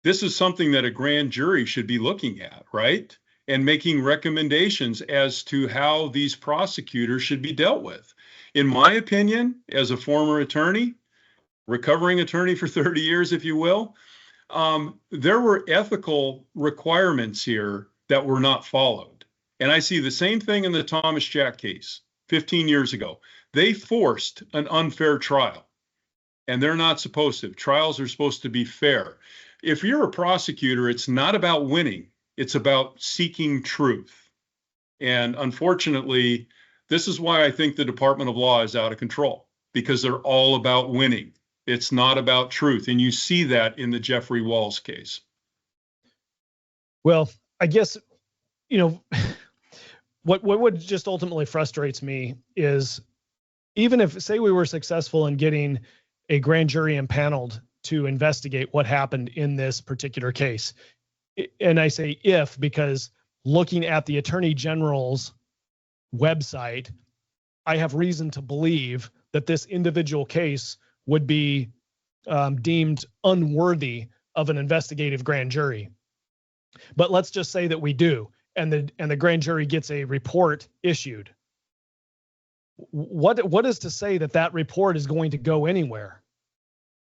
this is something that a grand jury should be looking at, right? And making recommendations as to how these prosecutors should be dealt with. In my opinion, as a former attorney, recovering attorney for 30 years, if you will, there were ethical requirements here that were not followed. And I see the same thing in the Thomas Jack case 15 years ago. They forced an unfair trial, and they're not supposed to. Trials are supposed to be fair. If you're a prosecutor, it's not about winning. It's about seeking truth. And unfortunately, this is why I think the Department of Law is out of control, because they're all about winning. It's not about truth. And you see that in the Jeffrey Walls case. Well, I guess, what just ultimately frustrates me is, even if, say, we were successful in getting a grand jury impaneled to investigate what happened in this particular case, and I say if, because looking at the Attorney General's website, I have reason to believe that this individual case would be deemed unworthy of an investigative grand jury. But let's just say that we do, and the grand jury gets a report issued. What is to say that that report is going to go anywhere?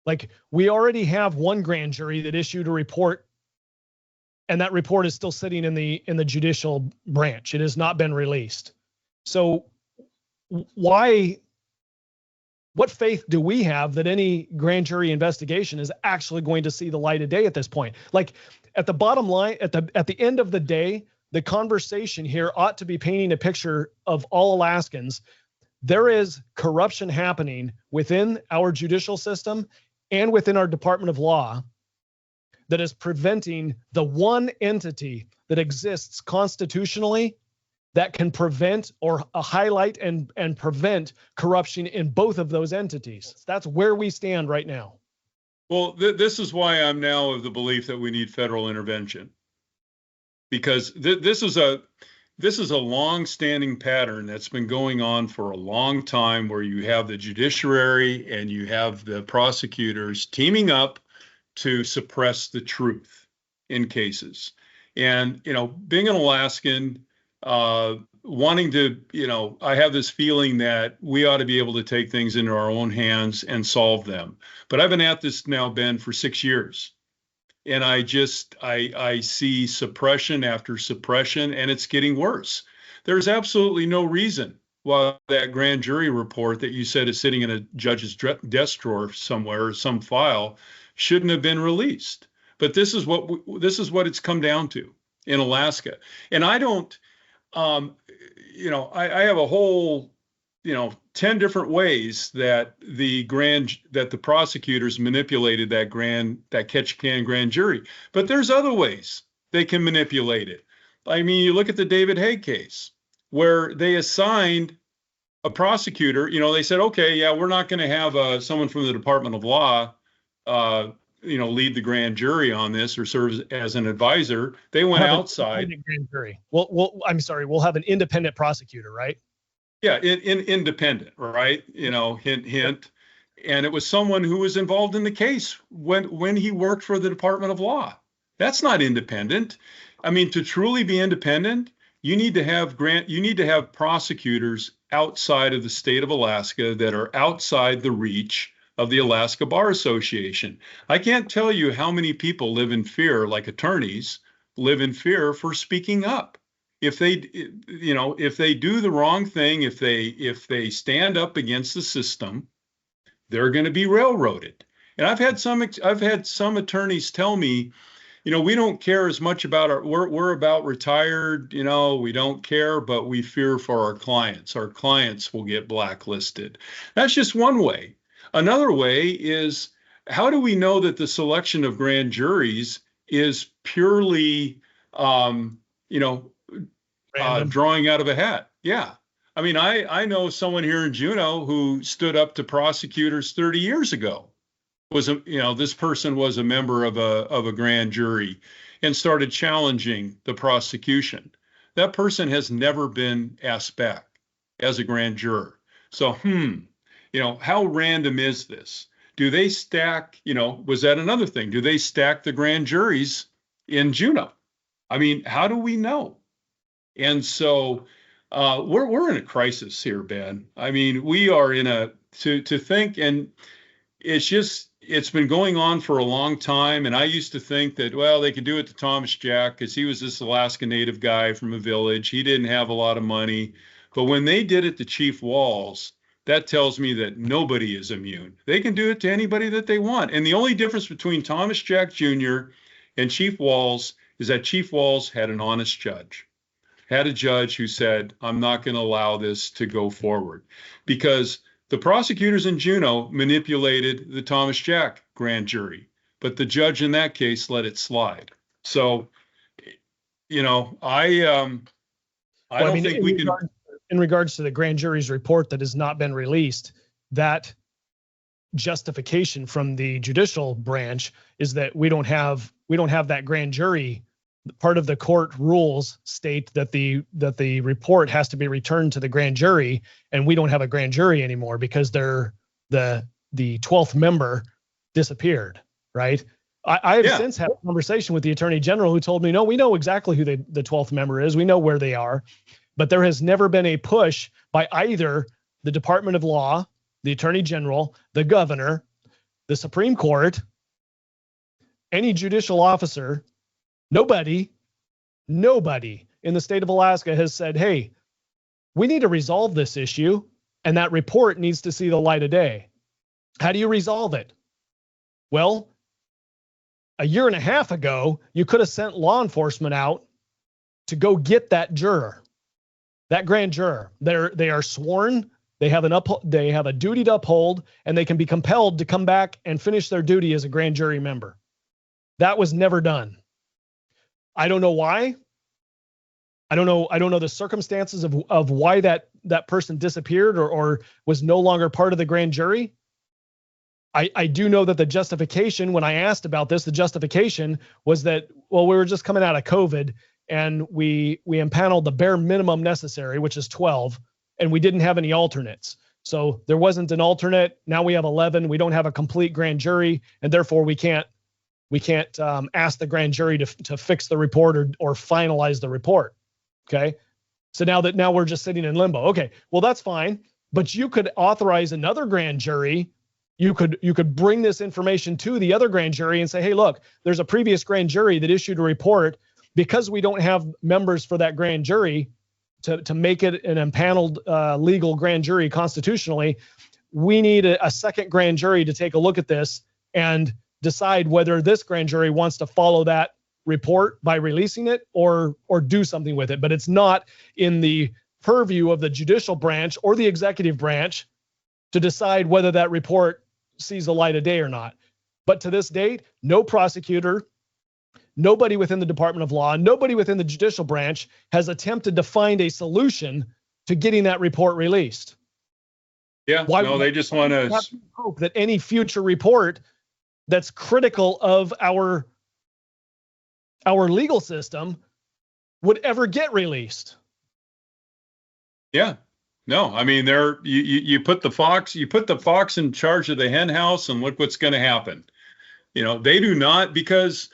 Like, we already have one grand jury that issued a report, and that report is still sitting in the judicial branch. It has not been released. So what faith do we have that any grand jury investigation is actually going to see the light of day at this point? Like, at the bottom line, at the end of the day, the conversation here ought to be painting a picture of all Alaskans. There is corruption happening within our judicial system and within our Department of Law that is preventing the one entity that exists constitutionally that can prevent or highlight and prevent corruption in both of those entities. That's where we stand right now. Well, this is why I'm now of the belief that we need federal intervention, because this is a long-standing pattern that's been going on for a long time, where you have the judiciary and you have the prosecutors teaming up to suppress the truth in cases. And, being an Alaskan, wanting to, I have this feeling that we ought to be able to take things into our own hands and solve them. But I've been at this now, Ben, for 6 years. And I see suppression after suppression, and it's getting worse. There's absolutely no reason why that grand jury report that you said is sitting in a judge's desk drawer somewhere, or some file, shouldn't have been released. But this is what it's come down to in Alaska. And I don't, I have a whole, 10 different ways that the prosecutors manipulated that Ketchikan grand jury. But there's other ways they can manipulate it. I mean, you look at the David Haig case, where they assigned a prosecutor. They said, okay, yeah, we're not going to have someone from the Department of Law, lead the grand jury on this or serve as an advisor. They went outside. Grand jury. We'll have an independent prosecutor, right? Yeah, independent, right? Hint, hint. And it was someone who was involved in the case when he worked for the Department of Law. That's not independent. I mean, to truly be independent, you need to have prosecutors outside of the state of Alaska that are outside the reach of the Alaska Bar Association. I can't tell you how many people live in fear, like attorneys live in fear for speaking up. If they do the wrong thing, if they stand up against the system, they're going to be railroaded. And I've had some attorneys tell me, we don't care as much about we're about retired, we don't care, but we fear for our clients. Our clients will get blacklisted. That's just one way. Another way is, how do we know that the selection of grand juries is purely, drawing out of a hat? Yeah. I mean, I know someone here in Juneau who stood up to prosecutors 30 years ago. This person was a member of a grand jury and started challenging the prosecution. That person has never been asked back as a grand juror. So, how random is this? Do they stack, was that another thing? Do they stack the grand juries in Juneau? I mean, how do we know? And so we're in a crisis here, Ben. I mean, we are to think, and it's been going on for a long time. And I used to think that, well, they could do it to Thomas Jack because he was this Alaska Native guy from a village. He didn't have a lot of money. But when they did it to Chief Walls, that tells me that nobody is immune. They can do it to anybody that they want. And the only difference between Thomas Jack Jr. and Chief Walls is that Chief Walls had an honest judge, had a judge who said, I'm not going to allow this to go forward, because the prosecutors in Juneau manipulated the Thomas Jack grand jury, but the judge in that case let it slide. So, I don't think we can. In regards to the grand jury's report that has not been released, that justification from the judicial branch is that we don't have that grand jury. Part of the court rules state that the report has to be returned to the grand jury, and we don't have a grand jury anymore because the 12th member disappeared, right? I have since had a conversation with the attorney general who told me, no, we know exactly who the 12th member is. We know where they are, but there has never been a push by either the Department of Law, the attorney general, the governor, the Supreme Court, any judicial officer. Nobody in the state of Alaska has said, hey, we need to resolve this issue, and that report needs to see the light of day. How do you resolve it? Well, a year and a half ago, you could have sent law enforcement out to go get that juror, that grand juror. They are sworn, they have a duty to uphold, and they can be compelled to come back and finish their duty as a grand jury member. That was never done. I don't know why. I don't know the circumstances of why that person disappeared or was no longer part of the grand jury. I do know that the justification, when I asked about this, the justification was that, well, we were just coming out of COVID and we impaneled the bare minimum necessary, which is 12, and we didn't have any alternates. So there wasn't an alternate. Now we have 11. We don't have a complete grand jury, and therefore we can't ask the grand jury to fix the report or finalize the report. Okay. So now we're just sitting in limbo. Okay. Well, that's fine, but you could authorize another grand jury. You could bring this information to the other grand jury and say, hey, look, there's a previous grand jury that issued a report. Because we don't have members for that grand jury to make it an impaneled legal grand jury constitutionally, we need a second grand jury to take a look at this and decide whether this grand jury wants to follow that report by releasing it or do something with it. But it's not in the purview of the judicial branch or the executive branch to decide whether that report sees the light of day or not. But to this date, no prosecutor, nobody within the Department of Law, nobody within the judicial branch has attempted to find a solution to getting that report released. Yeah, they just want to hope that any future report that's critical of our legal system would ever get released. Yeah. No, I mean, you put the fox in charge of the hen house, and look what's going to happen. They do not, because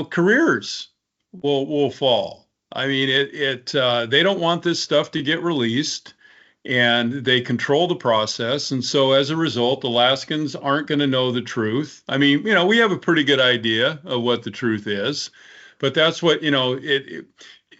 careers will fall. I mean, they don't want this stuff to get released, and they control the process. And so as a result, Alaskans aren't going to know the truth. I mean, we have a pretty good idea of what the truth is, but that's what,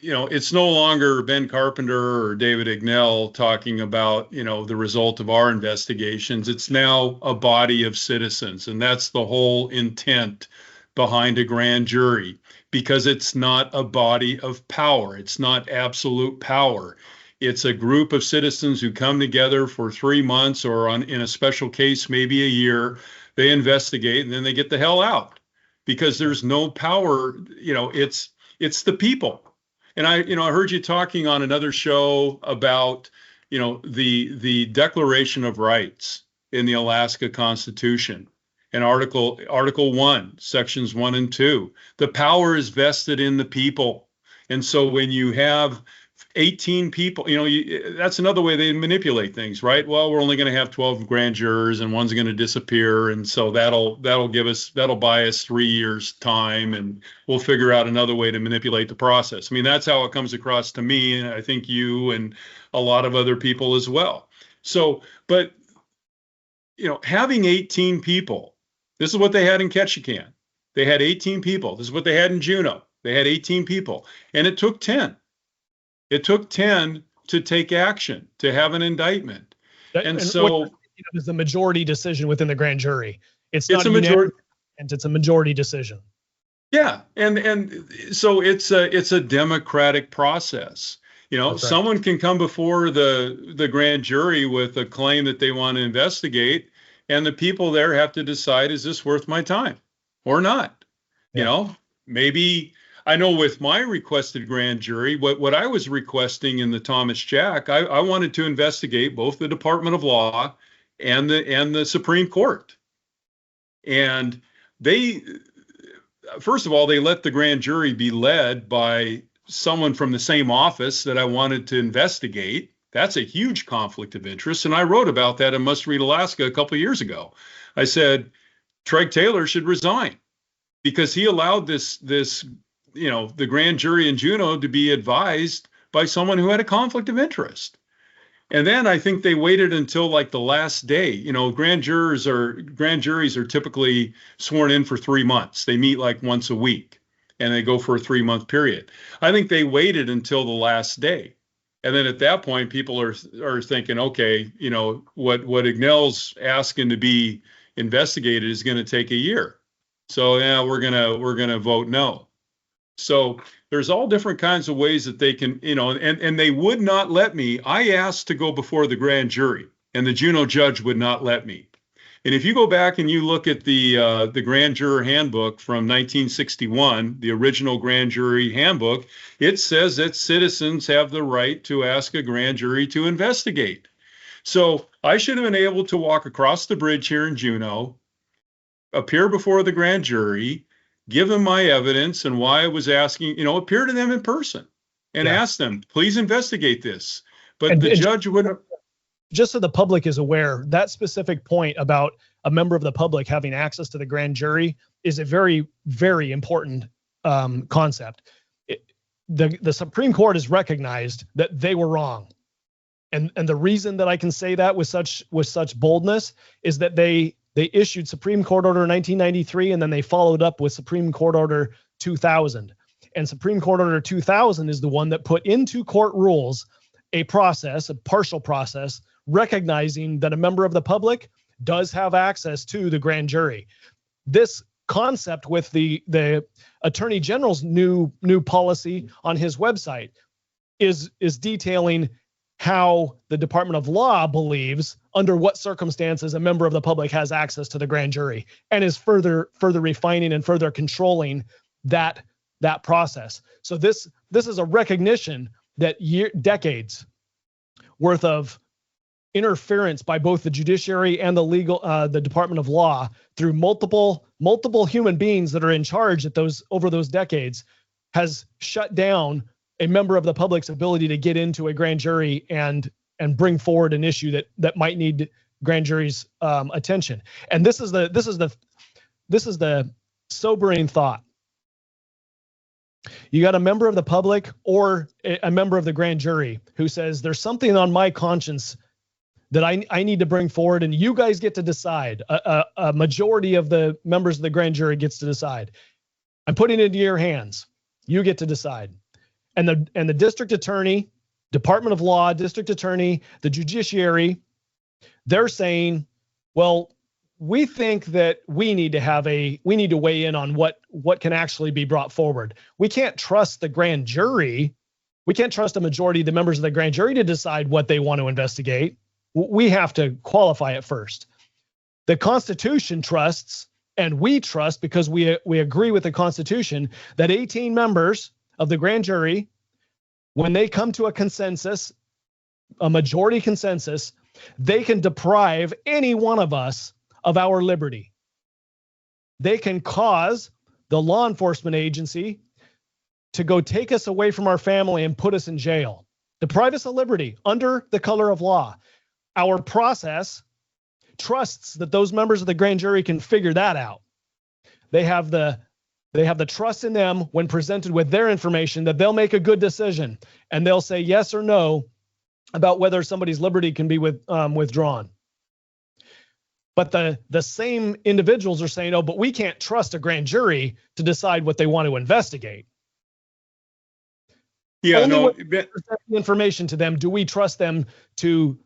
it's no longer Ben Carpenter or David Ignell talking about, the result of our investigations. It's now a body of citizens. And that's the whole intent behind a grand jury, because it's not a body of power. It's not absolute power. It's a group of citizens who come together for 3 months, or in a special case, maybe a year. They investigate and then they get the hell out, because there's no power. It's the people. And I heard you talking on another show about, the Declaration of Rights in the Alaska Constitution. And Article 1, sections 1 and 2, the power is vested in the people. And so when you have 18 people, that's another way they manipulate things, right? Well, we're only going to have 12 grand jurors and one's going to disappear. And so that'll buy us 3 years time, and we'll figure out another way to manipulate the process. I mean, that's how it comes across to me. And I think you and a lot of other people as well. So, but, having 18 people, this is what they had in Ketchikan. They had 18 people. This is what they had in Juneau. They had 18 people. And it took 10. It took 10 to take action, to have an indictment. And so it was the majority decision within the grand jury. It's not a majority, and it's a majority decision. Yeah, and so it's a democratic process. That's right. Someone can come before the grand jury with a claim that they want to investigate, and the people there have to decide, is this worth my time or not? Yeah. Maybe I know with my requested grand jury, what I was requesting in the Thomas Jack, I wanted to investigate both the Department of Law and the Supreme Court. And first of all, they let the grand jury be led by someone from the same office that I wanted to investigate. That's a huge conflict of interest. And I wrote about that in Must Read Alaska a couple of years ago. I said, Treg Taylor should resign because he allowed the grand jury in Juneau to be advised by someone who had a conflict of interest. And then I think they waited until like the last day. Grand juries are typically sworn in for 3 months. They meet like once a week and they go for a 3-month period. I think they waited until the last day. And then at that point, people are thinking, okay, what Ignell's asking to be investigated is going to take a year. So yeah, we're gonna vote no. So there's all different kinds of ways that they can, and they would not let me. I asked to go before the grand jury, and the Juneau judge would not let me. And if you go back and you look at the grand juror handbook from 1961, the original grand jury handbook, it says that citizens have the right to ask a grand jury to investigate. So I should have been able to walk across the bridge here in Juneau, appear before the grand jury, give them my evidence and why I was asking, appear to them in person and ask them, please investigate this. But the judge would. Just so the public is aware, that specific point about a member of the public having access to the grand jury is a very, very important concept. The Supreme Court has recognized that they were wrong. And the reason that I can say that with such boldness is that they issued Supreme Court Order 1993, and then they followed up with Supreme Court Order 2000. And Supreme Court Order 2000 is the one that put into court rules a partial process, recognizing that a member of the public does have access to the grand jury. This concept with the Attorney General's new policy on his website is detailing how the Department of Law believes under what circumstances a member of the public has access to the grand jury, and is further refining and further controlling that process. So this is a recognition that decades worth of interference by both the judiciary and the Department of Law through multiple human beings that are in charge over those decades has shut down a member of the public's ability to get into a grand jury and bring forward an issue that might need grand jury's attention. And this is the sobering thought. You got a member of the public or a member of the grand jury who says there's something on my conscience that I need to bring forward, and you guys get to decide. A majority of the members of the grand jury gets to decide. I'm putting it into your hands. You get to decide. And the district attorney, Department of Law, district attorney, the judiciary, they're saying, well, we think that we need to weigh in on what can actually be brought forward. We can't trust the grand jury. We can't trust a majority of the members of the grand jury to decide what they want to investigate. We have to qualify it first. The Constitution trusts, and we trust because we agree with the Constitution, that 18 members of the grand jury, when they come to a consensus, a majority consensus, they can deprive any one of us of our liberty. They can cause the law enforcement agency to go take us away from our family and put us in jail, deprive us of liberty under the color of law. Our process trusts that those members of the grand jury can figure that out. They have the trust in them when presented with their information that they'll make a good decision, and they'll say yes or no about whether somebody's liberty can be withdrawn. But the same individuals are saying, oh, but we can't trust a grand jury to decide what they want to investigate. Yeah, Only no. when we present the information to them do we trust them to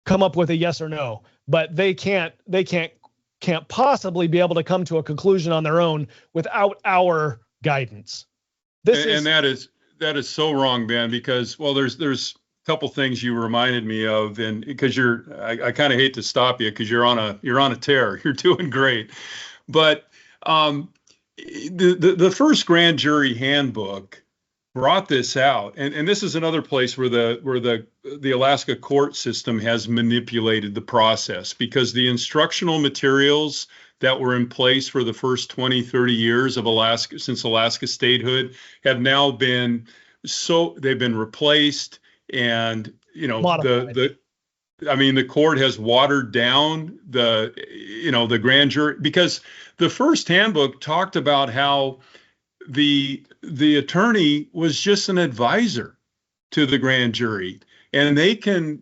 come up with a yes or no. But they can't possibly be able to come to a conclusion on their own without our guidance. And that is so wrong, Ben, because, well, there's a couple things you reminded me of, and because I kind of hate to stop you because you're on a tear. You're doing great. But the first grand jury handbook brought this out, and this is another place where the Alaska court system has manipulated the process, because the instructional materials that were in place for the first 20, 30 years of Alaska, since Alaska statehood, have now been they've been replaced, and modified. The court has watered down the grand jury, because the first handbook talked about how the attorney was just an advisor to the grand jury, and they can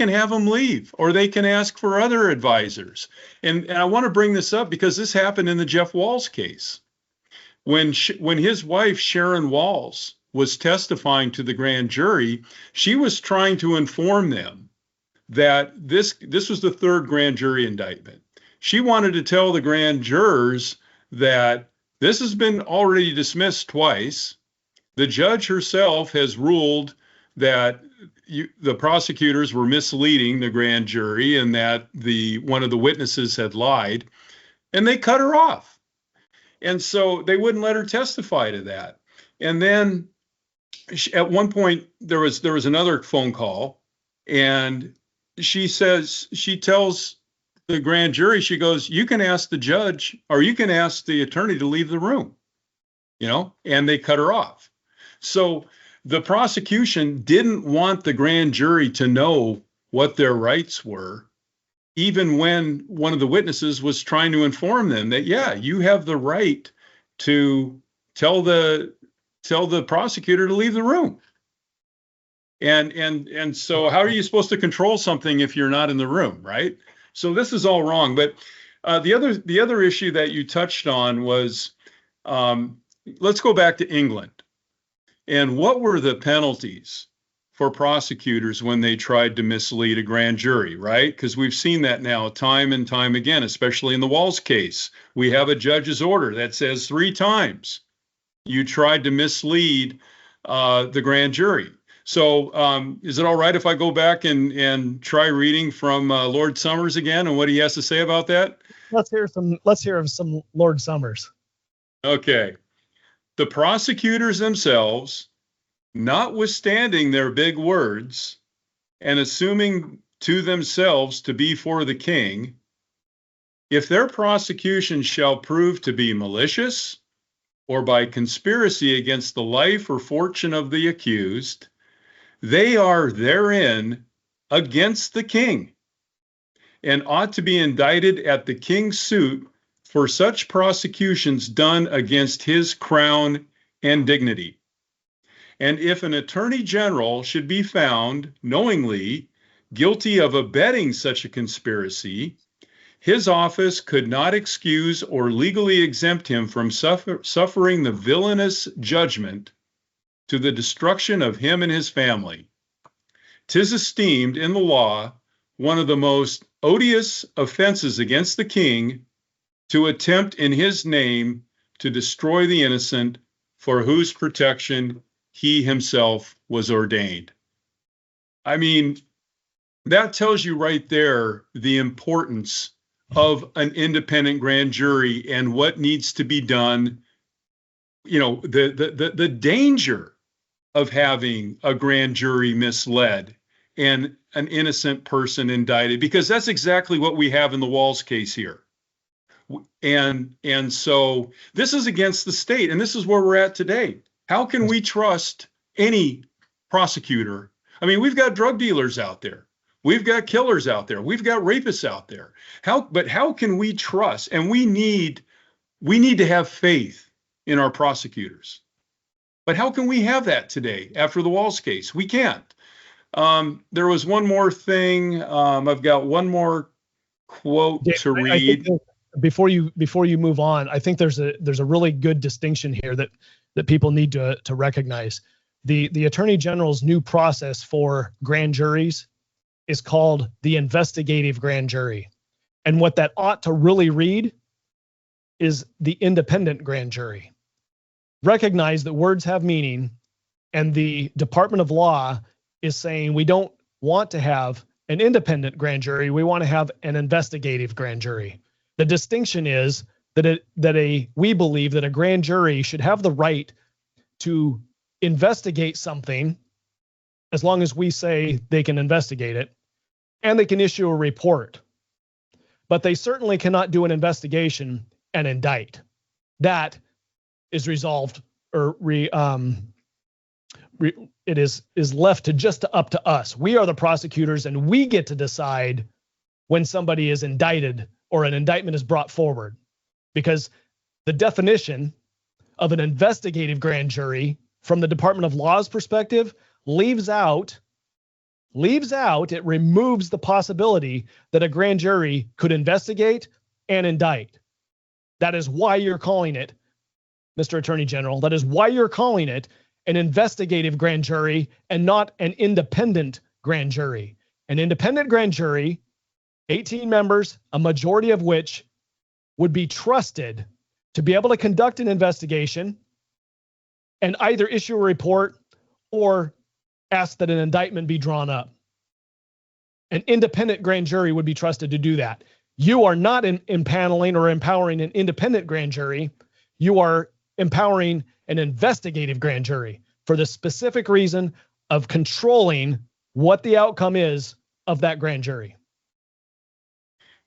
have them leave, or they can ask for other advisors. And I want to bring this up because this happened in the Jeff Walls case. When his wife, Sharon Walls, was testifying to the grand jury, she was trying to inform them that this was the third grand jury indictment. She wanted to tell the grand jurors that this has been already dismissed twice. The judge herself has ruled that the prosecutors were misleading the grand jury, and that one of the witnesses had lied, and they cut her off. And so they wouldn't let her testify to that. And then at one point there was another phone call, and she tells the grand jury, she goes, "You can ask the judge, or you can ask the attorney to leave the room," and they cut her off. So the prosecution didn't want the grand jury to know what their rights were, even when one of the witnesses was trying to inform them that, yeah, you have the right to tell the prosecutor to leave the room. And so how are you supposed to control something if you're not in the room, right? So this is all wrong. But the other issue that you touched on was, let's go back to England. And what were the penalties for prosecutors when they tried to mislead a grand jury, right? Because we've seen that now time and time again, especially in the Walls case. We have a judge's order that says 3 times you tried to mislead the grand jury. So is it all right if I go back and try reading from Lord Summers again and what he has to say about that? Let's hear of some Lord Summers. Okay. The prosecutors themselves, notwithstanding their big words and assuming to themselves to be for the king, if their prosecution shall prove to be malicious, or by conspiracy against the life or fortune of the accused, they are therein against the king, and ought to be indicted at the king's suit for such prosecutions done against his crown and dignity. And if an attorney general should be found knowingly guilty of abetting such a conspiracy, his office could not excuse or legally exempt him from suffering the villainous judgment to the destruction of him and his family. 'Tis esteemed in the law one of the most odious offenses against the king to attempt in his name to destroy the innocent, for whose protection he himself was ordained. I mean, that tells you right there the importance of an independent grand jury and what needs to be done. The danger of having a grand jury misled and an innocent person indicted, because that's exactly what we have in the Walls case here. And so this is against the state, and this is where we're at today. How can we trust any prosecutor? I mean, we've got drug dealers out there. We've got killers out there. We've got rapists out there. How can we trust? And we need to have faith in our prosecutors. But how can we have that today after the Walls case? We can't. There was one more thing. I've got one more quote to read. Before you move on, I think there's a really good distinction here that people need to recognize. The Attorney General's new process for grand juries is called the investigative grand jury. And what that ought to really read is the independent grand jury. recognize that words have meaning, and the Department of Law is saying we don't want to have an independent grand jury, we want to have an investigative grand jury. The distinction is that we believe that a grand jury should have the right to investigate something as long as we say they can investigate it, and they can issue a report. But they certainly cannot do an investigation and indict. That is resolved, or it is left to just up to us. We are the prosecutors, and we get to decide when somebody is indicted or an indictment is brought forward, because the definition of an investigative grand jury from the Department of Law's perspective it removes the possibility that a grand jury could investigate and indict. That is why you're calling it, Mr. Attorney General, that is why you're calling it an investigative grand jury and not an independent grand jury. An independent grand jury, 18 members, a majority of which would be trusted to be able to conduct an investigation and either issue a report or ask that an indictment be drawn up. An independent grand jury would be trusted to do that. You are not impaneling or empowering an independent grand jury. You are empowering an investigative grand jury for the specific reason of controlling what the outcome is of that grand jury.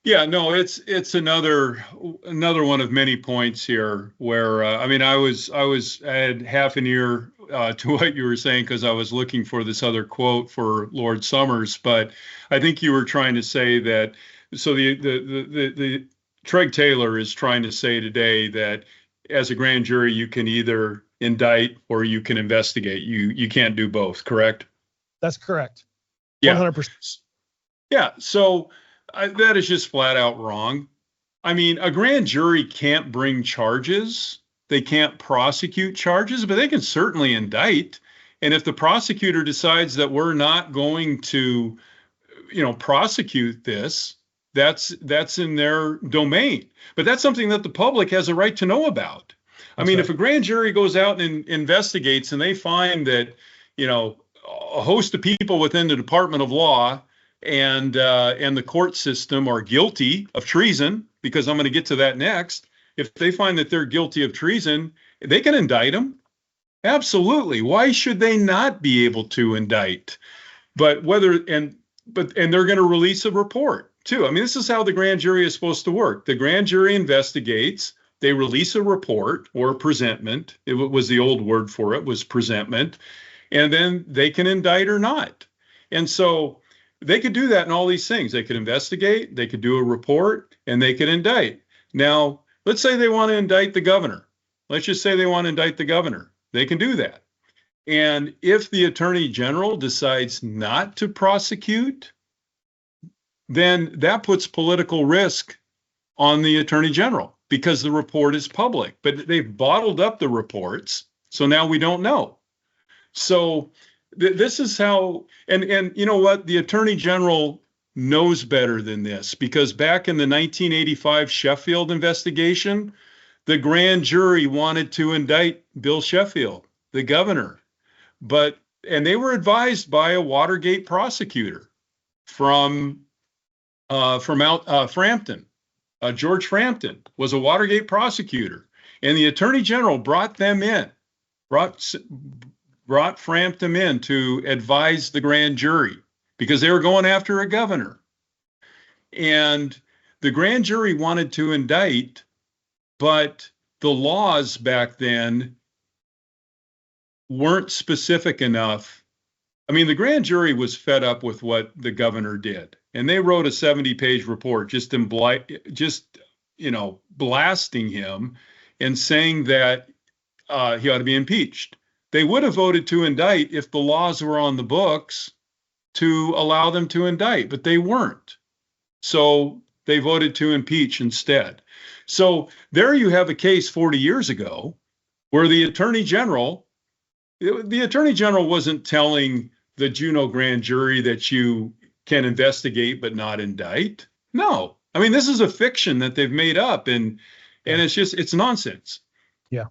Yeah, no, it's another one of many points here where I had half an ear to what you were saying because I was looking for this other quote for Lord Summers, but I think you were trying to say that. So the Treg Taylor is trying to say today that as a grand jury you can either indict or you can investigate. You can't do both, correct? That's correct. Yeah. 100%. Yeah. So. That is just flat out wrong. I mean, a grand jury can't bring charges. They can't prosecute charges, but they can certainly indict. And if the prosecutor decides that we're not going to, prosecute this, that's in their domain. But that's something that the public has a right to know about. I mean, right. If a grand jury goes out and investigates and they find that, a host of people within the Department of Law and the court system are guilty of treason, because I'm going to get to that next. If they find that they're guilty of treason, they can indict them. Absolutely. Why should they not be able to indict? But they're going to release a report too. I mean, this is how the grand jury is supposed to work. The grand jury investigates, they release a report or presentment. It was the old word for it, was presentment, and then they can indict or not. And so they could do that in all these things. They could investigate, they could do a report, and they could indict. Now, let's say they want to indict the governor. Let's just say they want to indict the governor. They can do that. And if the attorney general decides not to prosecute, then that puts political risk on the attorney general because the report is public. But they've bottled up the reports, so now we don't know. So this is how, and you know what? The attorney general knows better than this, because back in the 1985 Sheffield investigation, the grand jury wanted to indict Bill Sheffield, the governor, and they were advised by a Watergate prosecutor from Frampton. George Frampton was a Watergate prosecutor, and the attorney general brought Frampton in to advise the grand jury because they were going after a governor. And the grand jury wanted to indict, but the laws back then weren't specific enough. I mean, the grand jury was fed up with what the governor did, and they wrote a 70-page report blasting him and saying that he ought to be impeached. They would have voted to indict if the laws were on the books to allow them to indict, but they weren't. So they voted to impeach instead. So there you have a case 40 years ago where the attorney general wasn't telling the Juneau grand jury that you can investigate but not indict. No. I mean, this is a fiction that they've made up, and it's nonsense. Yeah.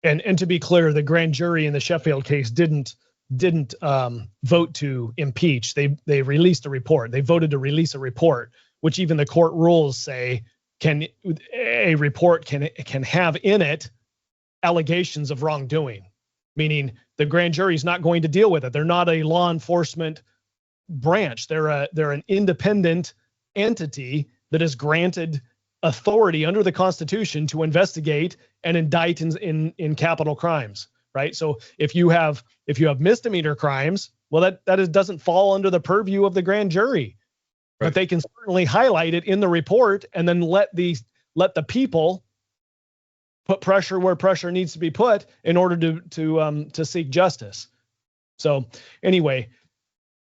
And to be clear, the grand jury in the Sheffield case didn't vote to impeach. They released a report. They voted to release a report, which even the court rules say a report can have in it allegations of wrongdoing, meaning the grand jury is not going to deal with it. They're not a law enforcement branch. They're an independent entity that is granted authority under the Constitution to investigate and indict in capital crimes, right? So if you have misdemeanor crimes, well, that doesn't fall under the purview of the grand jury, right. But they can certainly highlight it in the report and then let the people put pressure where pressure needs to be put in order to seek justice. So anyway,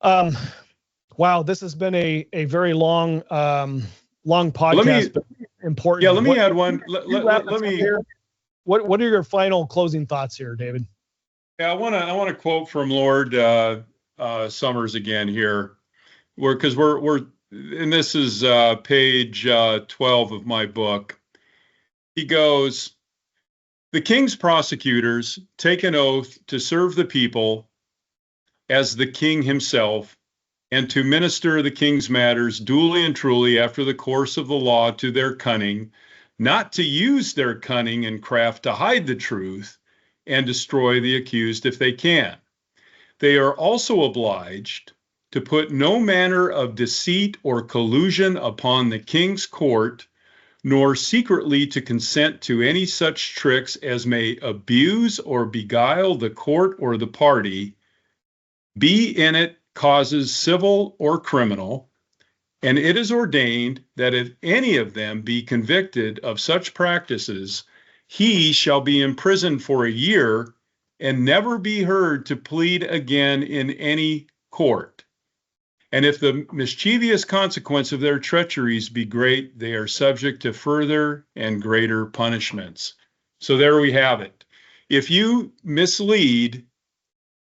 wow, this has been a very long podcast, but important. Yeah, let me add one. Let me. What are your final closing thoughts here, David? Yeah, I want to quote from Lord Summers again here, because we're and this is page 12 of my book. He goes, "The king's prosecutors take an oath to serve the people as the king himself, and to minister the king's matters duly and truly after the course of the law to their cunning, not to use their cunning and craft to hide the truth and destroy the accused if they can. They are also obliged to put no manner of deceit or collusion upon the king's court, nor secretly to consent to any such tricks as may abuse or beguile the court or the party, be in it causes civil or criminal, and it is ordained that if any of them be convicted of such practices, he shall be imprisoned for a year and never be heard to plead again in any court. And if the mischievous consequence of their treacheries be great, they are subject to further and greater punishments." So there we have it. If you mislead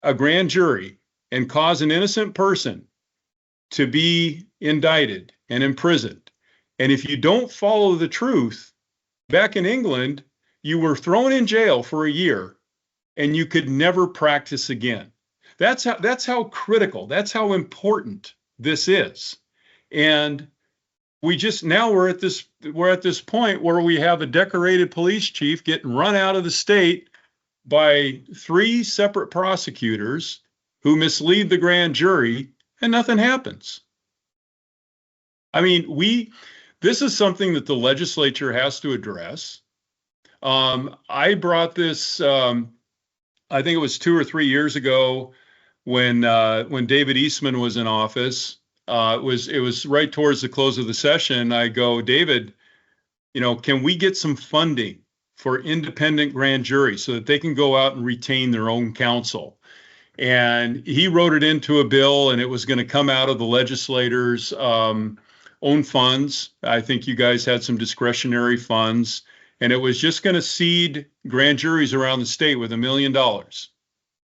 a grand jury and cause an innocent person to be indicted and imprisoned, and if you don't follow the truth, back in England, you were thrown in jail for a year and you could never practice again. That's how critical, that's how important this is. And we're at this point where we have a decorated police chief getting run out of the state by 3 separate prosecutors who mislead the grand jury, and nothing happens. I mean, this is something that the legislature has to address. I brought this, I think it was 2 or 3 years ago when David Eastman was in office. It was right towards the close of the session. I go, David, can we get some funding for independent grand juries so that they can go out and retain their own counsel? And he wrote it into a bill, and it was going to come out of the legislators' own funds. I think you guys had some discretionary funds, and it was just going to seed grand juries around the state with $1 million,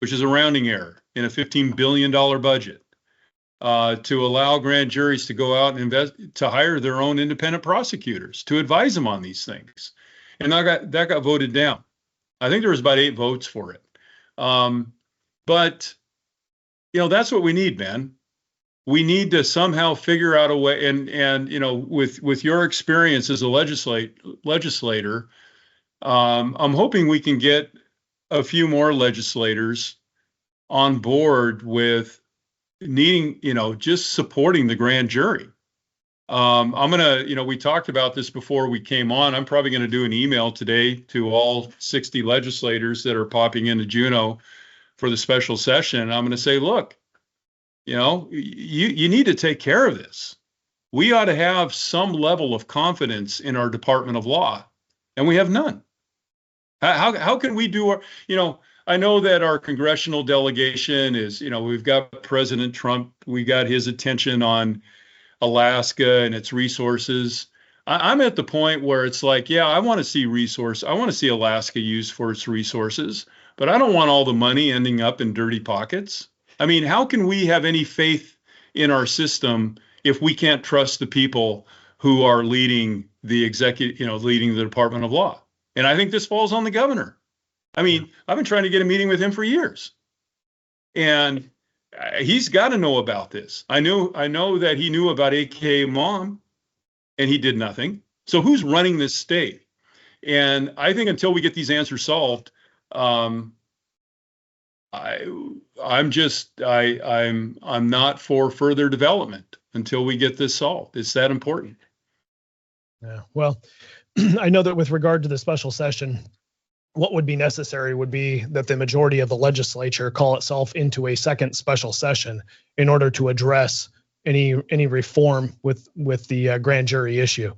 which is a rounding error in a $15 billion budget, to allow grand juries to go out and to hire their own independent prosecutors to advise them on these things. And that got voted down. I think there was about 8 votes for it. But, that's what we need, man. We need to somehow figure out a way, and with your experience as a legislator, I'm hoping we can get a few more legislators on board with needing, just supporting the grand jury. We talked about this before we came on. I'm probably going to do an email today to all 60 legislators that are popping into Juneau for the special session. And I'm going to say, look, you need to take care of this. We ought to have some level of confidence in our Department of Law, and we have none. How can we do our, I know that our congressional delegation is, we've got President Trump, we got his attention on Alaska and its resources. I'm at the point where it's like, yeah, I want to see Alaska used for its resources, but I don't want all the money ending up in dirty pockets. I mean, how can we have any faith in our system if we can't trust the people who are leading the leading the Department of Law? And I think this falls on the governor. I mean, I've been trying to get a meeting with him for years, and he's got to know about this. I know that he knew about AKA mom, and he did nothing. So who's running this state? And I think until we get these answers solved, I'm not for further development until we get this solved. It's that important. Yeah. Well, I know that with regard to the special session, what would be necessary would be that the majority of the legislature call itself into a second special session in order to address any reform with the grand jury issue.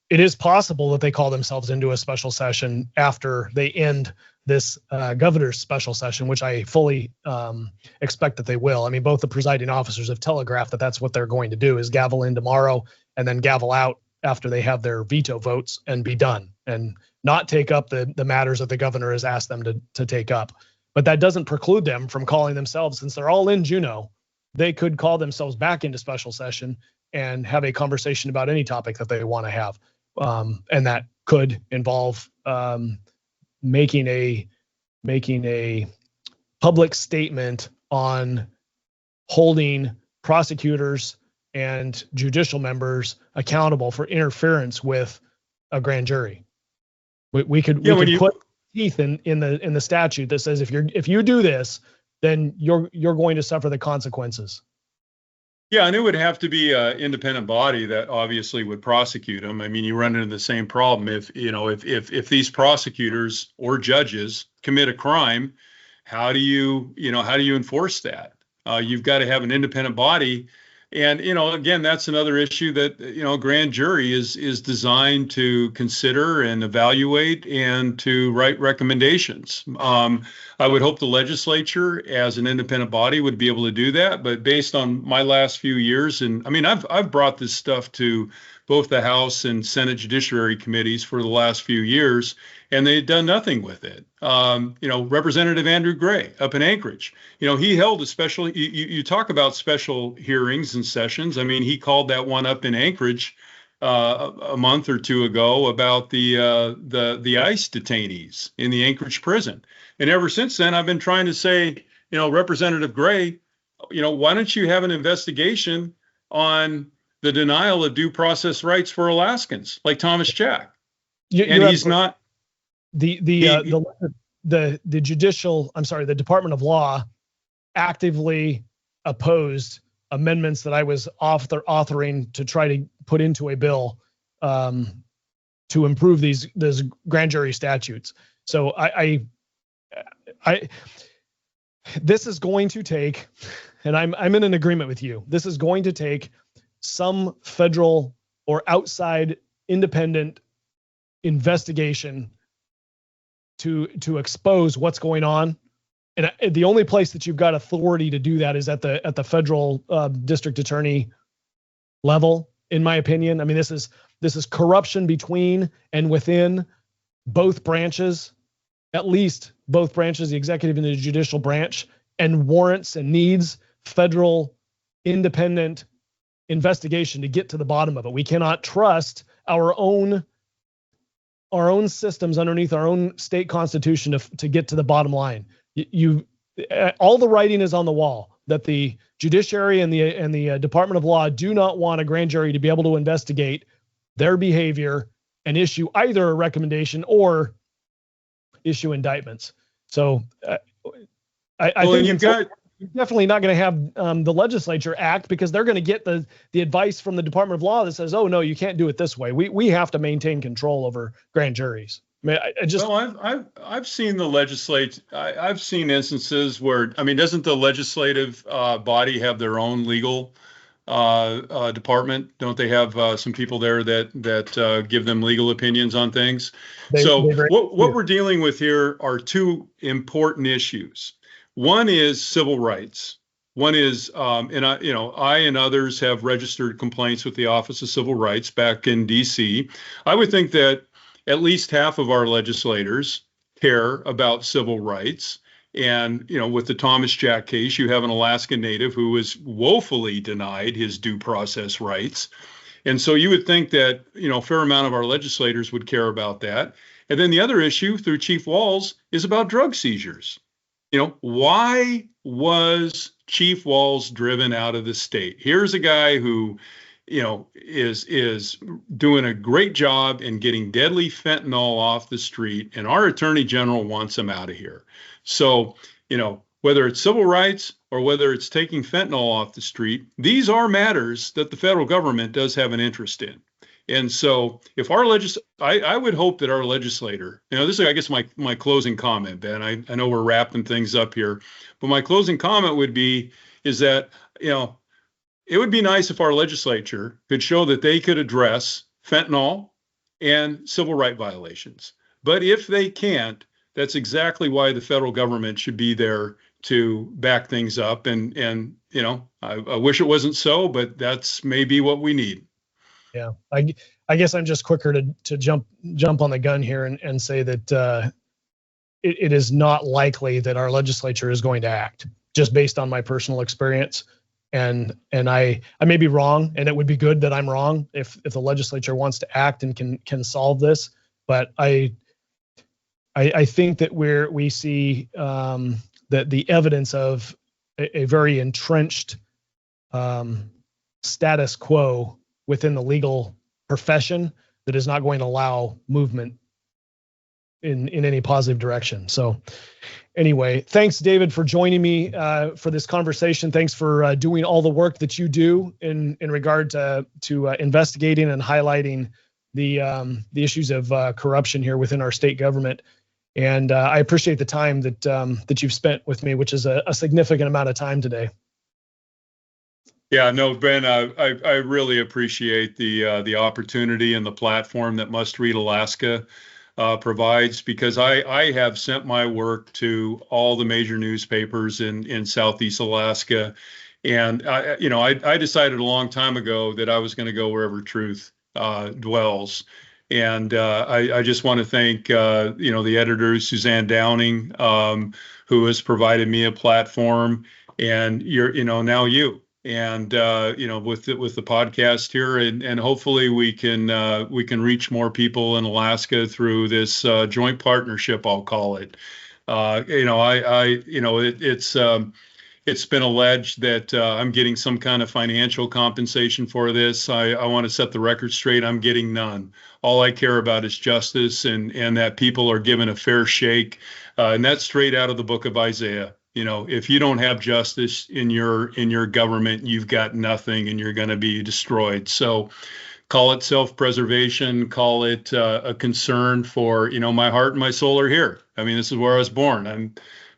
It is possible that they call themselves into a special session after they end this governor's special session, which I fully expect that they will. I mean, both the presiding officers have telegraphed that that's what they're going to do, is gavel in tomorrow and then gavel out after they have their veto votes and be done, and not take up the matters that the governor has asked them to take up. But that doesn't preclude them from calling themselves, since they're all in Juneau, they could call themselves back into special session and have a conversation about any topic that they want to have. And that could involve making a public statement on holding prosecutors and judicial members accountable for interference with a grand jury. We could put teeth in the statute that says if you do this, then you're going to suffer the consequences. Yeah, and it would have to be an independent body that obviously would prosecute them. I mean, you run into the same problem if these prosecutors or judges commit a crime, how do you enforce that? You've got to have an independent body. And, again, that's another issue that, grand jury is designed to consider and evaluate and to write recommendations. I would hope the legislature as an independent body would be able to do that. But based on my last few years, and I mean, I've brought this stuff to both the House and Senate Judiciary committees for the last few years, and they've done nothing with it. Representative Andrew Gray up in Anchorage, he held a special, you talk about special hearings and sessions. I mean, he called that one up in Anchorage a month or two ago about the ICE detainees in the Anchorage prison. And ever since then, I've been trying to say, Representative Gray, why don't you have an investigation on the denial of due process rights for Alaskans like Thomas Jack? He's not. The Department of Law actively opposed amendments that I was authoring to try to put into a bill to improve these grand jury statutes. So this is going to take, and I'm in an agreement with you, this is going to take some federal or outside independent investigation to expose what's going on. And the only place that you've got authority to do that is at the federal district attorney level, in my opinion. I mean, this is corruption between and within both branches, at least both branches, the executive and the judicial branch, and warrants and needs federal independent investigation to get to the bottom of it. We cannot trust our own systems underneath our own state constitution to get to the bottom line. All the writing is on the wall that the judiciary and the Department of Law do not want a grand jury to be able to investigate their behavior and issue either a recommendation or issue indictments. So I think you're definitely not going to have the legislature act, because they're going to get the advice from the Department of Law that says, oh no, you can't do it this way. We have to maintain control over grand juries. I mean, I've seen the legislate. I've seen instances where, I mean, doesn't the legislative body have their own legal department? Don't they have some people there that give them legal opinions on things? What we're dealing with here are two important issues. One is civil rights. One is, I and others have registered complaints with the Office of Civil Rights back in D.C. I would think that at least half of our legislators care about civil rights. And, with the Thomas Jack case, you have an Alaska Native who was woefully denied his due process rights. And so you would think that, a fair amount of our legislators would care about that. And then the other issue through Chief Walls is about drug seizures. Why was Chief Walls driven out of the state? Here's a guy who, is doing a great job in getting deadly fentanyl off the street, and our Attorney General wants him out of here. So, whether it's civil rights or whether it's taking fentanyl off the street, these are matters that the federal government does have an interest in. And so if our I would hope that our legislator, this is, I guess, my closing comment, Ben. I know we're wrapping things up here, but my closing comment is that, it would be nice if our legislature could show that they could address fentanyl and civil rights violations. But if they can't, that's exactly why the federal government should be there to back things up. And I wish it wasn't so, but that's maybe what we need. Yeah, I guess I'm just quicker to jump on the gun here and say that it is not likely that our legislature is going to act, just based on my personal experience. And I may be wrong, and it would be good that I'm wrong if the legislature wants to act and can solve this. But I think that we see that the evidence of a very entrenched status quo within the legal profession that is not going to allow movement in any positive direction. So anyway, thanks, David, for joining me for this conversation. Thanks for doing all the work that you do in regard to investigating and highlighting the issues of corruption here within our state government. And I appreciate the time that you've spent with me, which is a significant amount of time today. Yeah, no, Ben, I really appreciate the opportunity and the platform that Must Read Alaska provides, because I have sent my work to all the major newspapers in Southeast Alaska. And I decided a long time ago that I was going to go wherever truth dwells. And I just want to thank the editor, Suzanne Downing, who has provided me a platform, and now you. And with the podcast here, and hopefully we can reach more people in Alaska through this joint partnership, I'll call it. It's been alleged that I'm getting some kind of financial compensation for this. I want to set the record straight. I'm getting none. All I care about is justice, and that people are given a fair shake, and that's straight out of the book of Isaiah. If you don't have justice in your government, you've got nothing, and you're going to be destroyed. So call it self-preservation, call it a concern for, my heart and my soul are here. I mean, this is where I was born.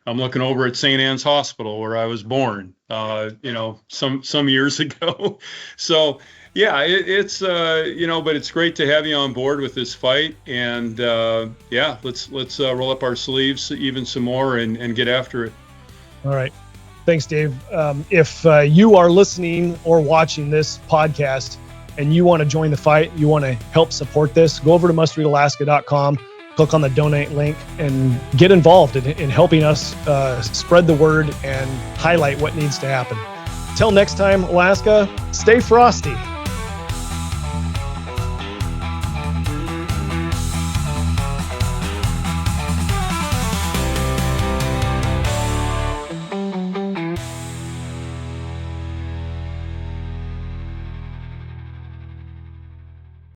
I'm looking over at St. Anne's Hospital where I was born, some years ago. So yeah, it's but it's great to have you on board with this fight. And let's roll up our sleeves even some more and get after it. All right. Thanks, Dave. If you are listening or watching this podcast and you want to join the fight, you want to help support this, go over to mustreadalaska.com, click on the donate link, and get involved in helping us spread the word and highlight what needs to happen. Till next time, Alaska, stay frosty.